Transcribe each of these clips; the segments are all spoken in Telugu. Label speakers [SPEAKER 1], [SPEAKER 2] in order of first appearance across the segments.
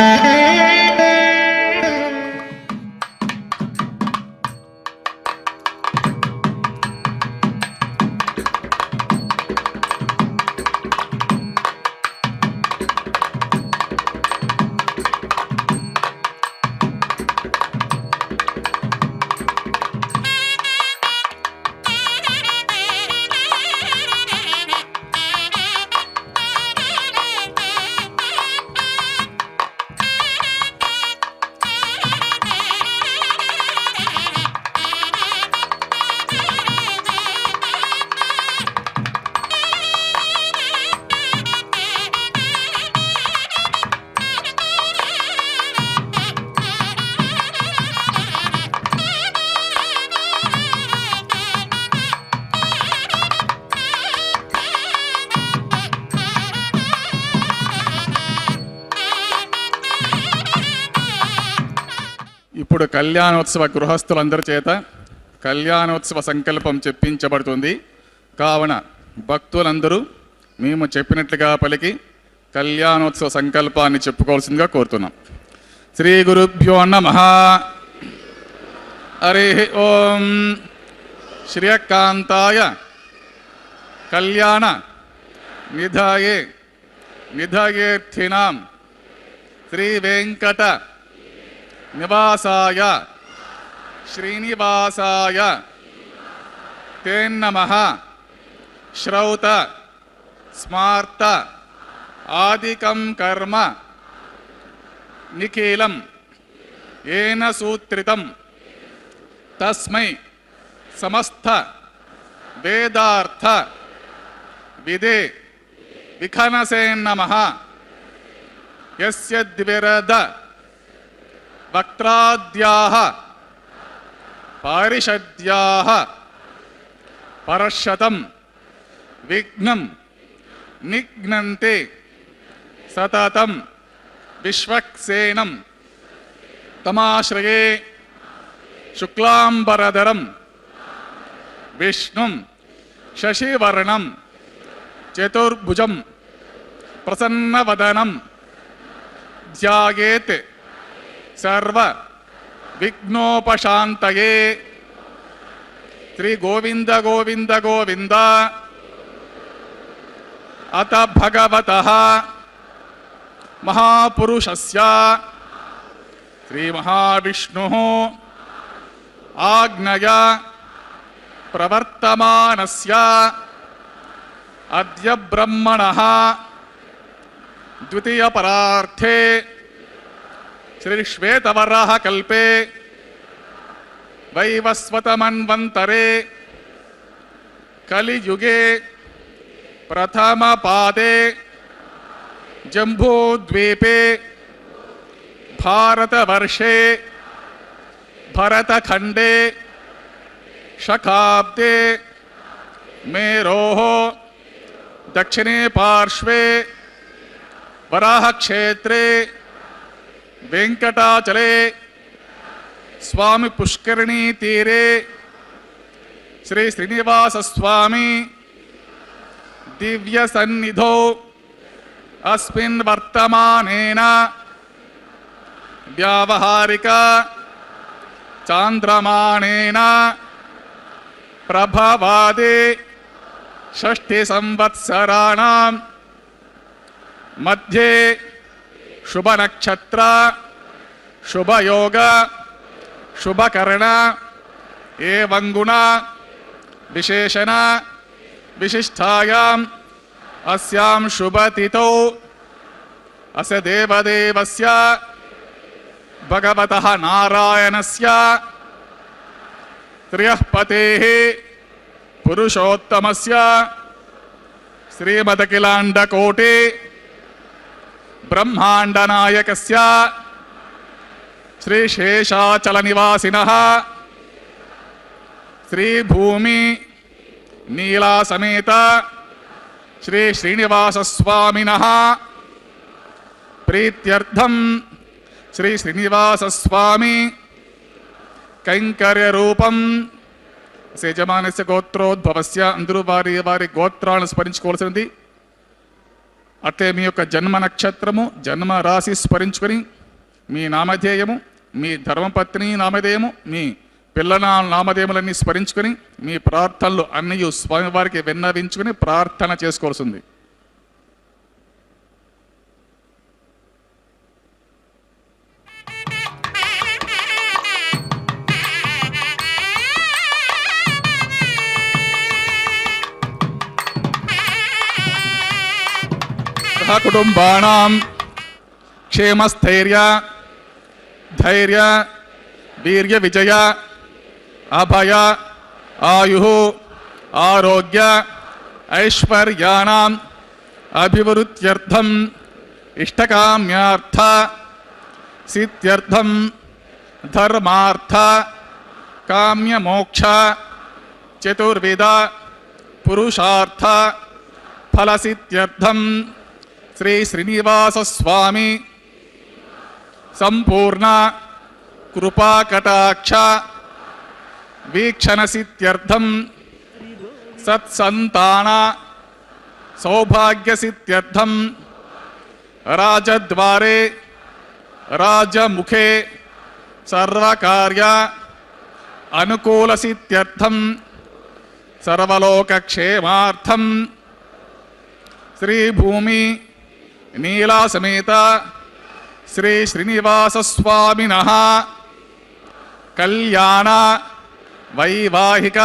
[SPEAKER 1] Thank you. ఇప్పుడు కళ్యాణోత్సవ గృహస్థులందరి చేత కళ్యాణోత్సవ సంకల్పం చెప్పించబడుతుంది. కావున భక్తులందరూ మేము చెప్పినట్లుగా పలికి కళ్యాణోత్సవ సంకల్పాన్ని చెప్పుకోవాల్సిందిగా కోరుతున్నాం. శ్రీ గురుభ్యో నమః. హరి ఓం. శ్రియకాంతాయ కళ్యాణ నిధాయే నిధయేర్థినాం శ్రీ వెంకట నివాసాయ శ్రీనివాసాయ తే నమః. శ్రౌత స్మార్త ఆదికం కర్మ నిఖిలం ఏన సూత్రితం తస్మై సమస్త వేదార్థ విదే విఖనసే నమః. యస్య ద్విరద వక్త్రాద్యాః పారిషద్యాః పరశతం విఘ్నం నిఘ్నంతే సతతం విశ్వక్సేనం తమాశ్రయే శుక్లాంబరధరం విష్ణుం శశివర్ణం చతుర్భుజం ప్రసన్నవదనం ధ్యాయేత్ సర్వ విఘ్నోపశాంతయే. శ్రీ గోవింద గోవింద గోవింద. అత భగవతః మహాపురుషస్య శ్రీ మహావిష్ణుః ఆజ్ఞయా ప్రవర్తమానస్య అద్య బ్రహ్మణః ద్వితీయ పరార్థే శ్రీ శ్వేతవరాహ కల్పే వైవస్వతమన్వంతరే కలియుగే ప్రథమ పాదే జంబూద్వీపే భారతవర్షే భరతఖండే శకాబ్దే మేరోః దక్షిణే పార్శ్వే వరాహక్షేత్రే వెంకటాచలే స్వామి పుష్కరిణీ తీరే శ్రీ శ్రీనివాస స్వామి దివ్య సన్నిధౌ అస్మిన్ వర్తమానేన వ్యావహారిక చాంద్రమానేన ప్రభవాదే షష్ఠి సంవత్సరాణం మధ్యే శుభ నక్షత్ర శుభయోగ శుభకరణ ఏవం గుణ విశేషణ విశిష్టాయాం అస్యాం శుభతిథౌ అస్య దేవదేవస్య భగవతః నారాయణస్య త్రియఃపతేః పురుషోత్తమస్య శ్రీమదఖిలాండకోటి బ్రహ్మాండనాయకస్య శ్రీ శేషాచల నివాసినః శ్రీ భూమి నీలా సమేత శ్రీ శ్రీనివాస స్వామినః ప్రీత్యర్థం శ్రీ శ్రీనివాస స్వామి కైంకర్య రూపం యజమానస్య గోత్రోద్భవస్య. అందరూ వారి వారి గోత్రాలను స్మరించుకోవాల్సింది. అట్లే మీ యొక్క జన్మ నక్షత్రము జన్మ రాశి స్మరించుకొని మీ నామధేయము మీ ధర్మపత్ని నామధేయము మీ పిల్లల నామధేయములన్నీ స్మరించుకొని మీ ప్రార్థనలు అన్నీ స్వామివారికి విన్నవించుకొని ప్రార్థన చేసుకోవాల్సింది. కుటుంబానాం క్షేమస్థైర్య ధైర్య వీర్య విజయ అభయ ఆయు ఆరోగ్య ఐశ్వర్యానాం అభివృద్ధ్యర్థం ఇష్టకామ్యార్థ సిద్ధ్యర్థం ధర్మార్థ కామ్యమోక్ష చతుర్విధ పురుషార్థ ఫలసిద్ధ్యర్థం శ్రీ శ్రీనివాస స్వామి సంపూర్ణ కృపాకటాక్ష వీక్షణసిత్యర్థం సత్సంతాన సౌభాగ్యసిత్యర్థం రాజద్వారే రాజముఖే సర్వకార్య అనుకూలసిత్యర్థం సర్వలోకక్షేమార్థం శ్రీభూమి నీలాసమేత శ్రీ శ్రీనివాసస్వామినః కళ్యాణ వైవాహిక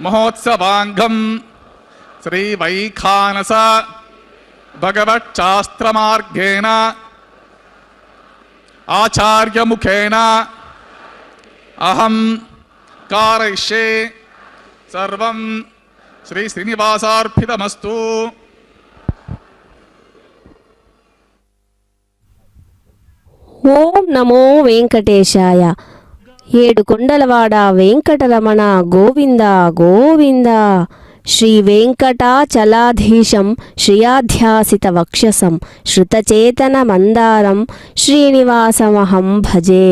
[SPEAKER 1] మహోత్సవాంగం శ్రీ వైఖానస భగవచ్చాస్త్రమార్గేణ ఆచార్యముఖేన అహం కారయిష్యే సర్వం శ్రీ శ్రీనివాసార్పితమస్తు.
[SPEAKER 2] ఓం నమో వెంకటేశాయ. ఏడుకొండలవాడ వెంకటరమణ గోవింద గోవింద. శ్రీ వెంకటాచలాధీశం శ్రియాధ్యాసిత వక్షసం శృతచేతన మందారం శ్రీనివాసమహం భజే.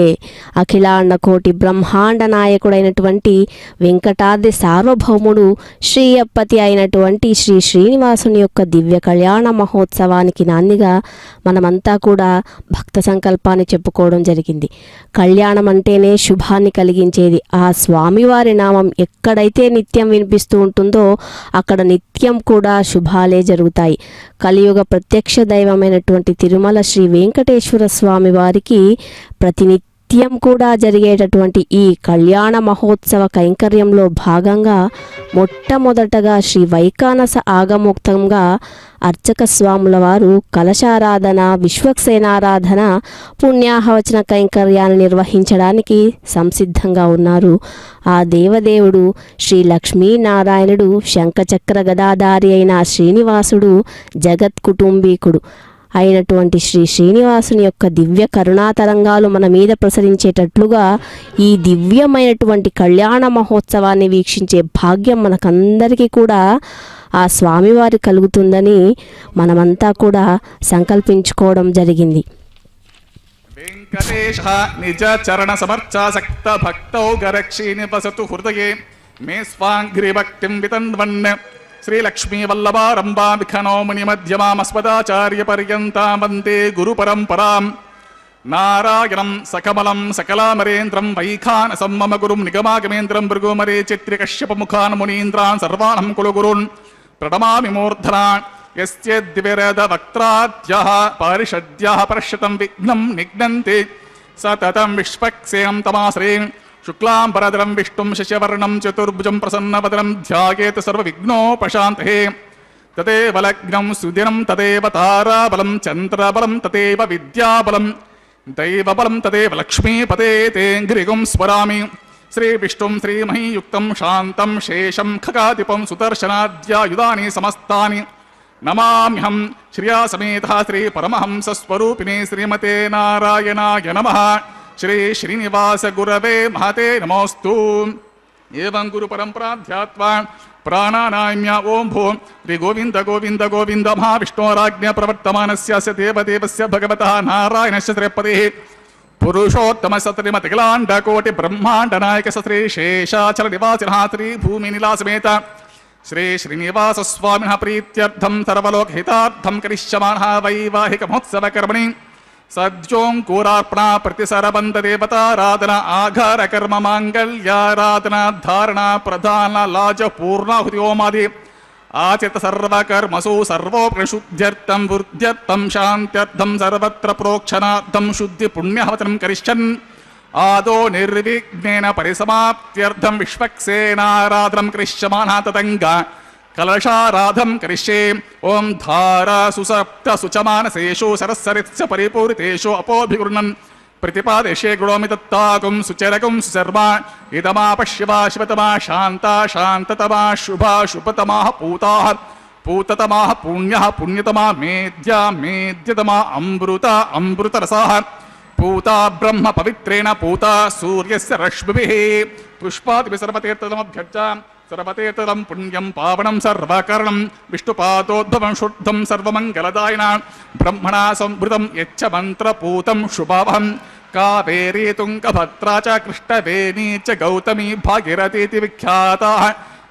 [SPEAKER 2] అఖిలాండకోటి బ్రహ్మాండ నాయకుడైనటువంటి వెంకటాద్రి సార్వభౌముడు శ్రీయప్పతి అయినటువంటి శ్రీ శ్రీనివాసుని యొక్క దివ్య కళ్యాణ మహోత్సవానికి నాందిగా మనమంతా కూడా భక్త సంకల్పాన్ని చెప్పుకోవడం జరిగింది. కళ్యాణం అంటేనే శుభాన్ని కలిగించేది. ఆ స్వామివారి నామం ఎక్కడైతే నిత్యం వినిపిస్తూ ఉంటుందో అక్కడ నిత్యం కూడా శుభాలే జరుగుతాయి. కలియుగ ప్రత్యక్ష దైవమైనటువంటి తిరుమల శ్రీ వెంకటేశ్వర స్వామి వారికి ప్రతినిత్యం కూడా జరిగేటటువంటి ఈ కళ్యాణ మహోత్సవ కైంకర్యంలో భాగంగా మొట్టమొదటగా శ్రీ వైఖానస ఆగమోక్తంగా అర్చక స్వాముల వారు కలశారాధన, విశ్వక్సేనారాధన, పుణ్యాహవచన కైంకర్యాన్ని నిర్వహించడానికి సంసిద్ధంగా ఉన్నారు. ఆ దేవదేవుడు శ్రీ లక్ష్మీనారాయణుడు, శంఖచక్ర గదాధారి అయిన శ్రీనివాసుడు, జగత్ కుటుంబీకుడు అయినటువంటి శ్రీ శ్రీనివాసుని యొక్క దివ్య కరుణాతరంగాలు మన మీద ప్రసరించేటట్లుగా ఈ దివ్యమైనటువంటి కళ్యాణ మహోత్సవాన్ని వీక్షించే భాగ్యం మనకందరికీ కూడా ఆ స్వామివారి కలుగుతుందని మనమంతా కూడా సంకల్పించుకోవడం జరిగింది.
[SPEAKER 1] వెంకటేశ నిజ చరణ సమర్చాసక్త భక్తౌ గరక్షి నివసతు హృదయే మే స్వాంఘ్రి భక్తిం వితన్వన్. శ్రీలక్ష్మీ వల్లభారంభా విఖనో ముని మధ్యమామస్మదాచార్య పర్యంతాం వందే గురు పరంపరాం. నారాయణం సకమలం సకలామరేంద్రం వైఖానసం మమ గురుం నిగమాగమేంద్రం భృగుమరే చిత్రికశ్యపముఖాన్ మునీంద్రాన్ సర్వాణం కులు గురున్ ప్రణమామి మూర్ధనాన్. యస్యేద్విరద వక్త్రాద్యః పారిషద్యః పర్షతం విఘ్నం నిఘ్నంతే సతతం విశ్వక్సేనం తమాశ్రయేన్. శుక్లాంబరధరం విష్ణుం శశివర్ణం చతుర్భుజం ప్రసన్నవదనం ధ్యాయేత్ సర్వవిఘ్నోపశాంతయే. తదేవ లగ్నం సుదినం తదేవ తారాబలం చంద్రబలం తదేవ విద్యాబలం దైవబలం తదేవ లక్ష్మీపదే తేంఘ్రిగుం స్మరామి. శ్రీవిష్ణుం శ్రీమహీయుక్తం శాంతం శేషం ఖగాధిపం సుదర్శనాద్యాయుధాని సమస్తాని నమామ్యహం. శ్రియాసమేత శ్రీ పరమహంసస్వరూపిణే శ్రీమతే నారాయణాయ నమః. శ్రీ శ్రీనివాస గురవే మహతే నమోస్తు. ఏవం గురు పరంపరాధ్యాత్వా ప్రాణానామ్య ఓం భూ శ్రీ గోవింద గోవింద గోవింద మహావిష్ణోరాజ్ఞ ప్రవర్తమానస్య దేవదేవస్య భగవతః నారాయణస్య శ్రీపదే పురుషోత్తమ సత్రిమతిలాండకోటి బ్రహ్మాండ నాయక శ్రీ శేషాచల నివాసినః శ్రీ భూమి నిలాసమేత శ్రీ శ్రీనివాస స్వామినః ప్రీత్యర్థం సర్వలోకహితార్థం కరిష్యమానః వైవాహిక మహోత్సవ కర్మణి సద్యోంకూరార్పణ ప్రతిసరబంధ దేవతారాధన ఆఘార కర్మ మాంగళ్యారాధన ధారణ ప్రధాన లాజ పూర్ణాహుతి ఓమాది ఆచిత సర్వకర్మసు సర్వోపనిషుద్ధ్యర్థం వృద్ధ్యర్థం శాంత్యర్థం సర్వత్ర ప్రోక్షణార్థం శుద్ధి పుణ్యహవచనం కరిష్యన్. ఆదో నిర్విఘ్నేన పరిసమాప్త్యర్థం విశ్వక్సేనారాధనం కరిష్యమానః తతంగా కలశారాధం కరిష్యే. ఓం ధారా సుసప్త సుచమానసేషు సరస్సరిత్స పరిపూరితేషు అపోభిగృణన్ ప్రతిపాదేశే గృణోమి దత్తాకుం సుచరకుం సుశర్మా. ఇదమాప శివా శివతమా శాంతా శాంతతమా శుభా శుభతమా పూతాః పూతతమా పుణ్యః పుణ్యతమా మేధ్యా మేధ్యతమా అమృత అమృతరసాః పూతా బ్రహ్మ పవిత్రేణ పూతా సూర్యస్య రశ్మిభిః. పుష్పాదిభిః సర్వతీర్థమభ్యర్చ సర్వతీర్థం పుణ్యం పావనం సర్వకరణం విష్ణుపాదోద్భవం శుద్ధం సర్వమంగళదాయన బ్రహ్మణా సంభృతం యచ్చ మంత్రపూతం శుభావహం कावेरी तुङ्गभद्रा च कृष्णवेणी च गौतमी भागीरथीति विख्याताः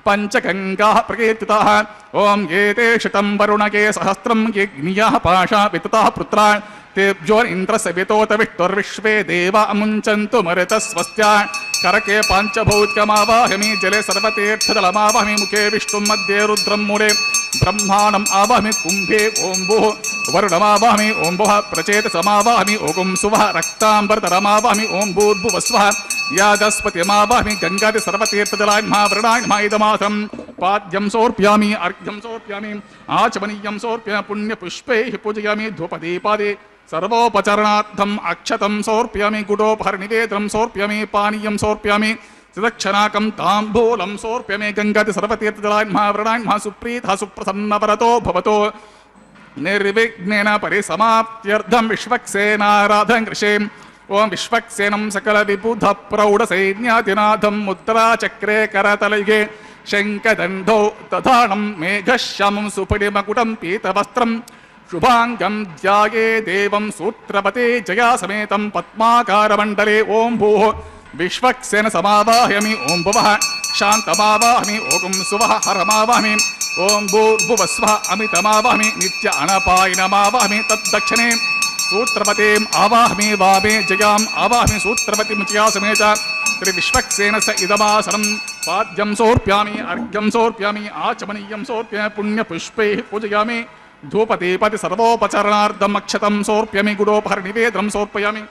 [SPEAKER 1] पञ्चगङ्गाः प्रकीर्तिताः। ॐ एते शतं वरुणगे सहस्रं यज्ञियः पाशा वितताः पुत्रा तेभ्यो इन्द्रस्य वितोत विष्णुर्विश्वे देवा अमुञ्चन्तु मरुतस्वस्त्या। करके पाञ्चभौतिकमावाहमि जले सर्वतीर्थजलमावाहमि मुखे विष्णुं मध्ये रुद्रं मूले ब्रह्माणम् आवाहमि कुम्भे ॐ भुः वरुणमावाहमि ॐ भुवः प्रचेतसमावाहमि ॐ सुवः रक्ताम्बरतरमावाहमि ॐ भूर्भुवस्वः यादस्पतिमावाहमि गङ्गादि सर्वतीर्थजलान्मावृणान्मा इदमासं पाद्यं समर्पयामि अर्घ्यं समर्पयामि आचमनीयं समर्प्य पुण्यपुष्पैः पूजयामि धूपदीपादि सर्वोपचरणार्थम् अक्षतं समर्पयामि गुडोपहरनिवेदनं समर्पयामि पानीयं समर्पयामि सुदक्षिणाकं ताम्बूलं समर्पयामि गङ्गादि सर्वतीर्थजलान्मावृणान्मा सुप्रीतः सुप्रसन्नवरतो भवतो निर्विघ्नेन परिसमाप्त्यर्थं विश्वक्सेनाराधं कृषे ओं विश्वक्सेनं सकलविबुधप्रौढसैन्यादिनाथं मुद्राचक्रे करतलयुगे शङ्खदण्डौ दधानं मेघश्यामं सुपरिमकुटं पीतवस्त्रं शुभाङ्गं ध्याये देवं सूत्रपते जयासमेतं पद्माकारमण्डले ॐ भूः विश्वक्सेन समावाहयामि ॐ भुवः शान्तमावाहमि ॐ सुवः हरमावाहमि ॐ भूर्भुवस्वः अमितमावाहमि नित्य अनपायिनमावाहमि तद्दक्षिणे सूत्रपतिम् आवाहमि वामे जयाम् आवाहमि सूत्रपतिं जयासमेत त्रिविश्वक्सेनस्य इदमासनं पाद्यं समर्पयामि अर्घ्यं समर्पयामि आचमनीयं समर्प्य पुण्यपुष्पैः पूजयामि धूपदीपति सर्वोपचरणार्थम् अक्षतं समर्पयामि गुडोपहरनिवेदनं समर्पयामि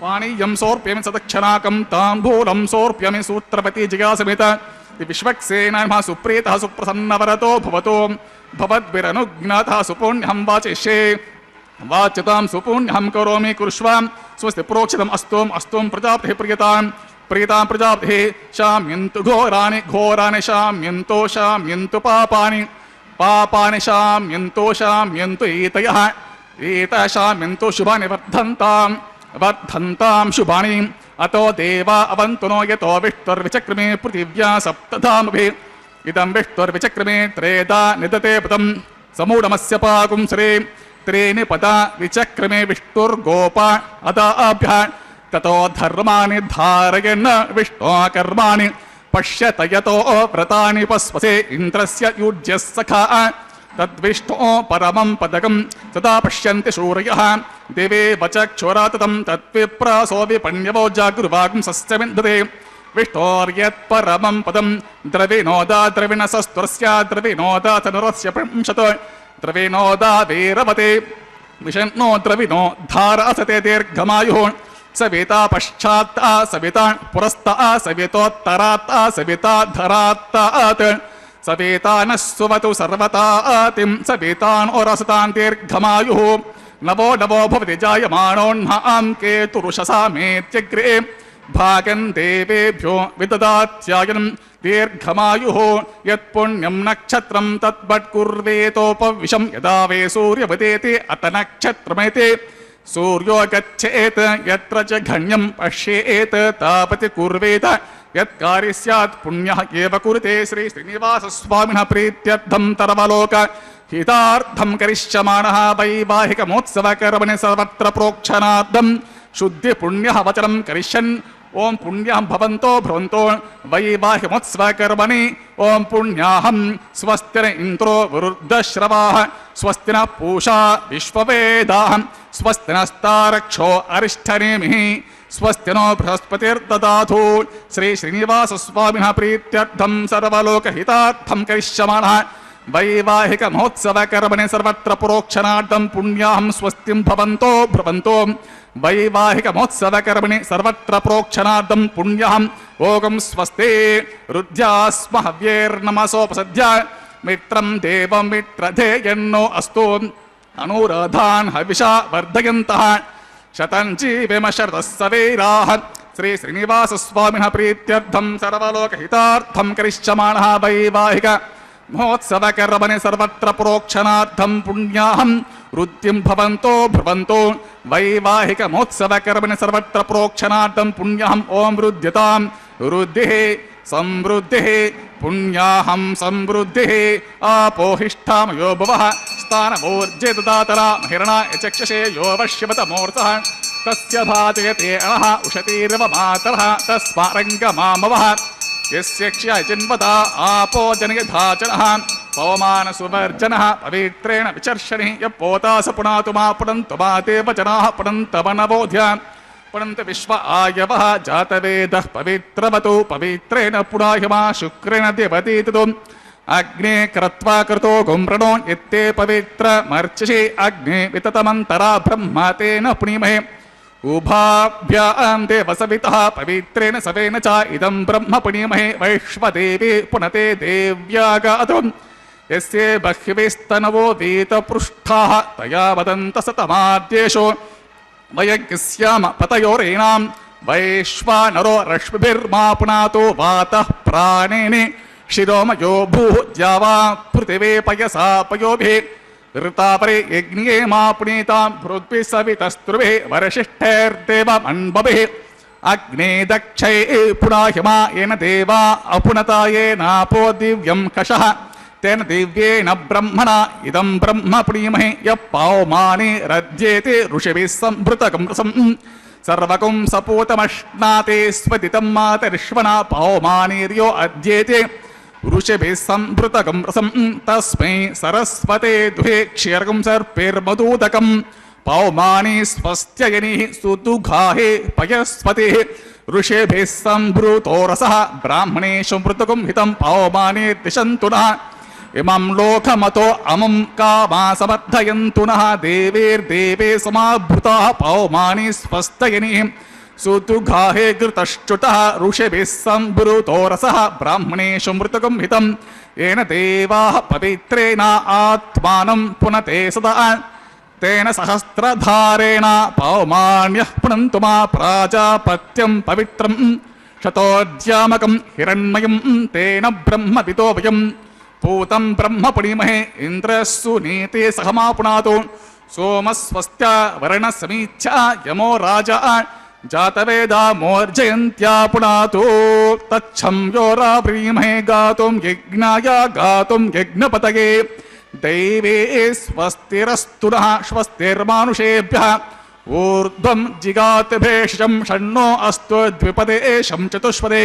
[SPEAKER 1] पानीयं समर्पयामि सदक्षिणाकं ताम्बूलं समर्पयामि सूत्रपति जयासमेत विश्वक्सेनः सुप्रीतः सुप्रसन्नवरतो भवतो भवद्भिरनुज्ञातः सुपुण्यं वाचिष्ये वाच्यतां सुपुण्यं करोमि कुरुष्वां स्वस्ति प्रोक्षितम् अस्तोम अस्तोम प्रजापतिः प्रियतां प्रीतां प्रजापतिः शाम्यन्तु घोराणि घोराणि शाम्यन्तो शाम्यन्तु पापानि पापानि शाम्यन्तो शाम्यन्तु एतयः एतः शाम्यन्तु शुभानि वर्धन्तां वर्धन्तां शुभानि अतो देवा अवन्तु नो यतो विष्णुर्विचक्रमे पृथिव्या सप्तधामभिः इदं विष्णुर्विचक्रमे त्रेधा निदते पदं समूढमस्य पाकुंसरे त्रीणि पदा विचक्रमे विष्णुर्गोपा अदाभ्यः ततो धर्माणि धारयन् विष्णो कर्माणि पश्यत यतो व्रतानि पस्वसे इन्द्रस्य युज्यः सखा तद्विष्णो परमं पदकं तदा पश्यन्ति सूरयः दिवे वचक्षुराततं तद्विप्रासो विपण्यवो जागृवागुंसस्य विन्दते विष्णोर्यत्परमं पदं द्रविणोदा द्रविणसस्त्वस्य द्रविणोदा तनुरस्य पुंशत् द्रविणोदा वीरवते विषन्नो द्रविणो धारासते दीर्घमायुः सविता पश्चात्ता सविता पुरस्ता सवितोत्तरात्ता सविता धरात्तात् सविता नः सुवतु सर्वतातिं सवितान् ओरसतान् दीर्घमायुः नवो नवो भवति जायमानोऽह्नां केतुरुषसामेत्यग्रे भागं देवेभ्यो विददात्यायनं दीर्घमायुः यत्पुण्यं नक्षत्रं तद्वट्कुर्वेतोपविशं यदा वे सूर्यवदेति अत नक्षत्रमेति सूर्यो गच्छेत् यत्र च घण्यं पश्येत् तावति कुर्वेत यत्कार्य स्यात् पुण्यः एव कुरुते श्री श्रीनिवासस्वामिनः प्रीत्यर्थं तरवलोक हितार्थं करिष्यमाणः वैवाहिकमोत्सवकर्मणि सर्वत्र प्रोक्षणार्थं शुद्धिपुण्यः वचनं करिष्यन् ओं पुण्यं भवन्तो भ्रवन्तो वैवाहिकमोत्सवकर्मणि ओं पुण्याहं स्वस्ति न इन्द्रो वरुद्धश्रवाः स्वस्ति न पूषा विश्ववेदाः स्वस्ति नस्तारक्षो अरिष्ठनेमिः स्वस्ति नो बृहस्पतिर्ददातु श्री श्रीनिवासस्वामिनः प्रीत्यर्थं सर्वलोकहितार्थं करिष्यमाणः वैवाहिकमहोत्सवकर्मणि सर्वत्र प्रोक्षणार्थं पुण्याहं स्वस्तिं भवन्तो भ्रवन्तो वैवाहिकमहोत्सवकर्मणि सर्वत्र प्रोक्षणार्थं पुण्यहं ओगं स्वस्ते रुद्ध्यास्म हव्यैर्नमसोपसद्य मित्रं देवं मित्रधेयन्नो अस्तु अनुराधान् हविषा वर्धयन्तः शतञ्जीवेम शरदस्सवीराः श्री श्रीनिवासस्वामिनः प्रीत्यर्थं सर्वलोकहितार्थं करिष्यमाणः वैवाहिक महोत्सवकर्मणि सर्वत्र प्रोक्षणार्थं पुण्याहं रुद्धिं भवन्तो भ्रवन्तो वैवाहिकमहोत्सवकर्मणि सर्वत्र प्रोक्षणार्थं पुण्यहं ओं रुद्ध्यतां रुद्धिः समृद्धिः पुण्याहं समृद्धिः आपोहिष्ठामयो भुवः स्थानमोर्जे ददातरा महिरणा यचक्षसे यो वश्यवतमूर्तः తస్య భాజయతే అహ ఉషతీరవ మాతరః తస్మారంగమామవః యస్య క్షయజిన్వతా ఆపో జనయధాచనః పవమాన సువర్జనః పవిత్రేణ విచర్షణి యపోతాస పునాతు మా పునంతు మా దేవజనాః పునంతమనవోధ్యాన్ పునంత విశ్వ ఆయవః జాతవేదః పవిత్రవతు పవిత్రేణ పునాహిమా శుక్రేణ దేవతీతు అగ్నే క్రత్వా కృతో గుంప్రణో ఎత్తే పవిత్రమర్చిషి అగ్నే వితతమంతరా బ్రహ్మ తేన పుణీమహే ఉభాభ్యాం దేవసవితః పవిత్రేణ సవేన చ ఇదం బ్రహ్మ పుణీమహే వైశ్వదేవి పునతే దేవ్యాగాతు యస్యే బహ్విస్తనవో వీతపృష్ఠాః తయా వదంత సతమాద్యేషు వయజ్ఞస్యామ పతయోరేణాం వైశ్వానరో రశ్మిభిర్మా పునాతో వాతః ప్రాణేని శిరోమయో భూః ద్యావా పృథివీ పయసా పయోభిः ऋतापरे यज्ञे मा पुनीतां भृद्भिः सवितस्त्रुभिः वरशिष्ठैर्देवमन्वभिः अग्ने दक्षै पुनाहिमा येन देवा अपुनता येनापो दिव्यं कषः तेन दिव्येन ब्रह्मणा इदं ब्रह्म पुणीमहे यः पावमाने रज्येते ऋषिभिः संभृतकं रसम् सर्वकं सपूतमश्नाते स्वदितं मातरिश्वना पावमानेर्यो अद्येते ऋषिभिः संभृतकं रसं तस्मै सरस्वते दुहे क्षीरकं सर्पैर्मधूदकं पौमानि स्वस्त्ययनिः सुदुघाहे पयस्वतिः ऋषिभिः संभृतो रसः ब्राह्मणेषु मृतकं हितं पौमानि दिशन्तु नः इमं लोकमतो अमुं कामा समर्थयन्तु नः देवैर्देवे समाभृताः पौमानि स्वस्त्ययनिः सुदुघाहे घृतश्च्युतः ऋषिभिः संभृतो रसः ब्राह्मणेषु मृतकं हितं येन देवाः पवित्रेण आत्मानं पुनते सदा तेन सहस्रधारेण पौमान्यः पुनन्तु मा प्राजापत्यं पवित्रं शतोज्यामकं हिरण्मयं तेन ब्रह्मविदो वयं पूतं ब्रह्म पुणीमहे इन्द्रस्सु नीते सहमा पुनातु सोमस्वस्त्य वर्णसमीच्या यमो राजा जातवेदा मोर्जयन्त्या पुनातु तच्छं यो राव्रीमहे गातुं यज्ञाय गातुं यज्ञपतये दैवे स्वस्तिरस्तु नः स्वस्तिर्मानुषेभ्यः ऊर्ध्वं जिगात भेषजं षण्णो अस्तु द्विपदे शं चतुष्पदे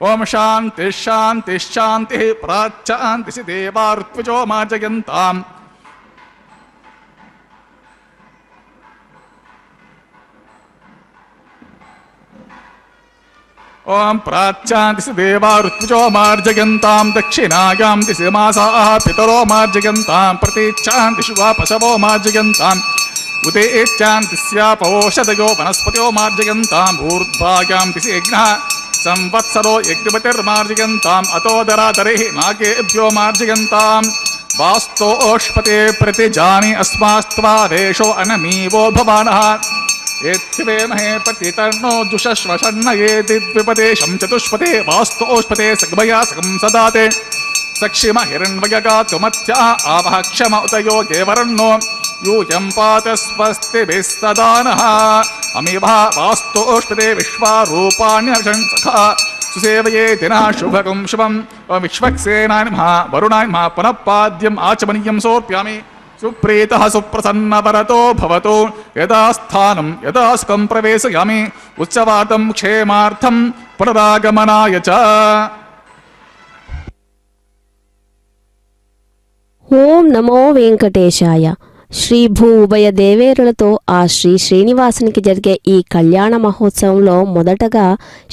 [SPEAKER 1] ओम शान्तिः शान्तिः शान्तिः प्राच्चान्तिः देवार्त्विजो मार्जयन्ताम् ओम प्राच्चान्तिः देवा ऋत्विजो मार्जयन्तां दक्षिणायां दिशि मासाः पितरो मार्जयन्तां प्रतीच्छान्तिषु वा पशवो मार्जयन्ताम् उदेच्छान्तिस्यापवोषधयो वनस्पतियो मार्जयन्ताम् ऊर्ध्वायां दिशि यज्ञः संवत्सरो यज्ञपतिर्मार्जयन्ताम् अतोदरादरैः नागेभ्यो मार्जयन्ताम् वास्तोष्पते प्रतिजानि अस्मास्त्वा वेषो अनमीवो भवानः एत्थिवेमहे पतितन्नो जुषश्वषण्णये दिद्विपदेशं चतुष्पते वास्तोष्पते सग्मया सकं सदाते सक्षिम हिरण्मयगातुमत्या आवह क्षम उत योगे वरन्नो यूयं पात स्वस्तिभिः सदा नः अमिवः वास्तोष्पते विश्वारूपाण्यर्षन् सखा सुसेवये दिनः शुभकं शुभं विश्वक्सेनाय नमः वरुणाय नमः पुनः पाद्यम् आचमनीयं समर्पयामि सुप्रीतः सुप्रसन्नवरतो भवतु यदा स्थानं यदा सुखं प्रवेशयामि उत्सवार्थं क्षेमार्थं पुनरागमनाय च।
[SPEAKER 2] ఓం నమో వెంకటేశాయ. శ్రీ భూ ఉభయ దేవేరులతో ఆ శ్రీ శ్రీనివాసునికి జరిగే ఈ కళ్యాణ మహోత్సవంలో మొదటగా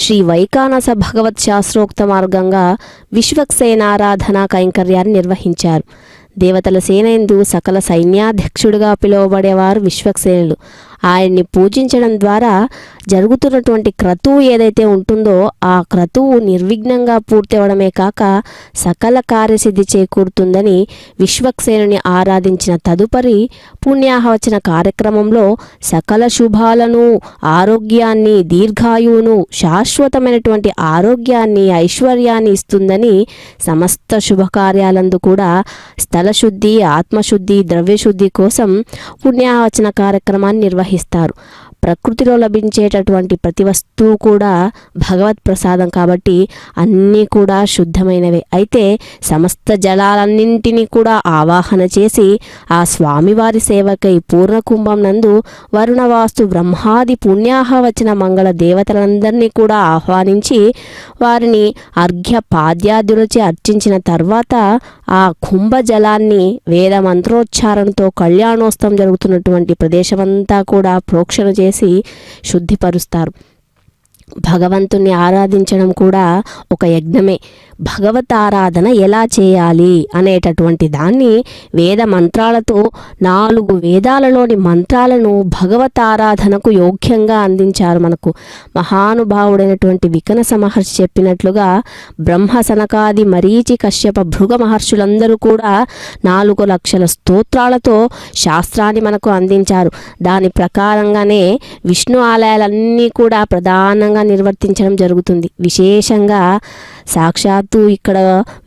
[SPEAKER 2] శ్రీ వైకానస భగవత్ శాస్త్రోక్త మార్గంగా విశ్వక్సేనారాధనా కైంకర్యాన్ని నిర్వహించారు. దేవతల సేనేందు సకల సైన్యాధ్యక్షుడిగా పిలువబడేవారు విశ్వక్సేనులు. ఆయన్ని పూజించడం ద్వారా జరుగుతున్నటువంటి క్రతువు ఏదైతే ఉంటుందో ఆ క్రతువు నిర్విఘ్నంగా పూర్తి అవడమే కాక సకల కార్యసిద్ధి చేకూరుతుందని విశ్వక్సేనుని ఆరాధించిన తదుపరి పుణ్యాహవచన కార్యక్రమంలో సకల శుభాలను, ఆరోగ్యాన్ని, దీర్ఘాయువును, శాశ్వతమైనటువంటి ఆరోగ్యాన్ని, ఐశ్వర్యాన్ని ఇస్తుందని సమస్త శుభకార్యాలందు కూడా స్థలశుద్ధి, ఆత్మశుద్ధి, ద్రవ్యశుద్ధి కోసం పుణ్యాహవచన కార్యక్రమాన్ని నిర్వహిస్తారు. ప్రకృతిలో లభించేటువంటి ఉండేటటువంటి ప్రతి వస్తువు కూడా భగవత్ ప్రసాదం కాబట్టి అన్నీ కూడా శుద్ధమైనవే. అయితే సమస్త జలాలన్నింటినీ కూడా ఆవాహన చేసి ఆ స్వామివారి సేవకై పూర్ణకుంభం నందు వరుణవాస్తు బ్రహ్మాది పుణ్యాహవచన మంగళ దేవతలందరినీ కూడా ఆహ్వానించి వారిని అర్ఘ్య పాద్యాదులచే అర్చించిన తర్వాత ఆ కుంభ జలాన్ని వేద మంత్రోచ్చారణతో కళ్యాణోత్సవం జరుగుతున్నటువంటి ప్రదేశమంతా కూడా ప్రోక్షణ చేసి శుద్ధిపరుస్తారు. భగవంతుణ్ణి ఆరాధించడం కూడా ఒక యజ్ఞమే. భగవత్ ఆరాధన ఎలా చేయాలి అనేటటువంటి దాన్ని వేద మంత్రాలతో 4 వేదాలలోని మంత్రాలను భగవత్ ఆరాధనకు యోగ్యంగా అందించారు. మనకు మహానుభావుడైనటువంటి వికనస మహర్షి చెప్పినట్లుగా బ్రహ్మ సనకాది మరీచి కశ్యప భృగ మహర్షులందరూ కూడా 4 లక్షల స్తోత్రాలతో శాస్త్రాన్ని మనకు అందించారు. దాని ప్రకారంగానే విష్ణు ఆలయాలన్నీ కూడా ప్రధానంగా నిర్వర్తించడం జరుగుతుంది. విశేషంగా సాక్షాత్తు ఇక్కడ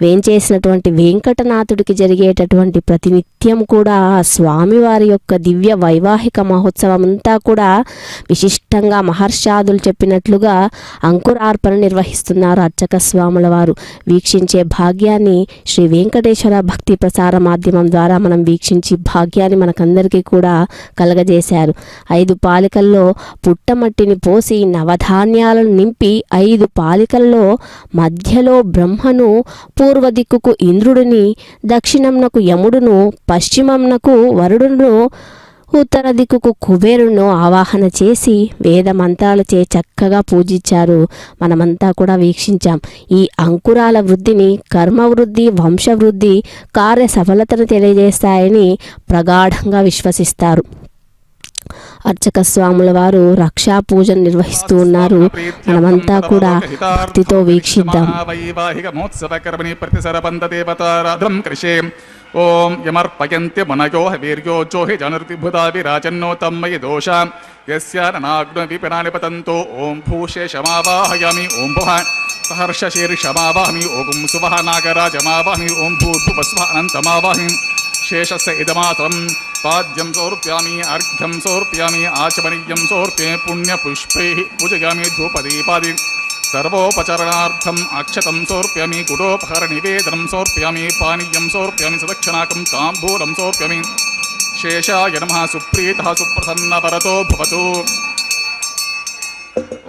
[SPEAKER 2] వేంచేసినటువంటి వెంకటనాథుడికి జరిగేటటువంటి ప్రతినిత్యం కూడా స్వామివారి యొక్క దివ్య వైవాహిక మహోత్సవం అంతా కూడా విశిష్టంగా మహర్షాదులు చెప్పినట్లుగా అంకురార్పణ నిర్వహిస్తున్నారు అర్చక స్వాముల వారు. వీక్షించే భాగ్యాన్ని శ్రీ వెంకటేశ్వర భక్తి ప్రసార మాధ్యమం ద్వారా మనం వీక్షించి భాగ్యాన్ని మనకందరికీ కూడా కలగజేశారు. 5 పాలికల్లో పుట్టమట్టిని పోసి నవధాన్యాలను నింపి 5 పాలికల్లో మధ్యలో బ్రహ్మను, పూర్వ దిక్కుకు ఇంద్రుడిని, దక్షిణంనకు యముడును, పశ్చిమంనకు వరుడును, ఉత్తర దిక్కుకు కుబేరును ఆవాహన చేసి వేద మంత్రాలచే చక్కగా పూజించారు. మనమంతా కూడా వీక్షించాం. ఈ అంకురాల వృద్ధిని కర్మవృద్ధి, వంశవృద్ధి, కార్య సఫలతను తెలియజేస్తాయని ప్రగాఢంగా విశ్వసిస్తారు. అర్చక స్వాముల వారు రక్షా పూజను నిర్వహిస్తూ ఉన్నారు. మనమంతా కూడా భక్తితో వీక్షిద్దాం.
[SPEAKER 1] ఓం యమర్పయంత్య మనయో వీర్యో జోహి జనర్తిభుతా విరాజన్నో తమ్మయి దోష యస్యానాగ్న విపినాని పతంతో ఓం భూషేషమావాహయామి ఓం భువ సహర్ష శీర్షమావాహమి ఓం సువహ నాగరాజమావాహమి ఓం భూర్భువస్వ అనంతమావాహి శేషస్య ఇదమాత్రం పాద్యం సమర్పయామి అర్ఘ్యం సమర్పయామి ఆచమనీయం సమర్ప్యే పుణ్యపుష్పైః పూజయామి ధూపదీపాది సర్వోపచరణార్థం అక్షతం సమర్ప్యామి గుడోపహర నివేదనం సమర్ప్యామి పానీయం సమర్ప్యామి సదక్షిణాకం తాంబూలం సమర్ప్యామి శేషాయ నమః సుప్రీతః సుప్రసన్నవరతో భవతు.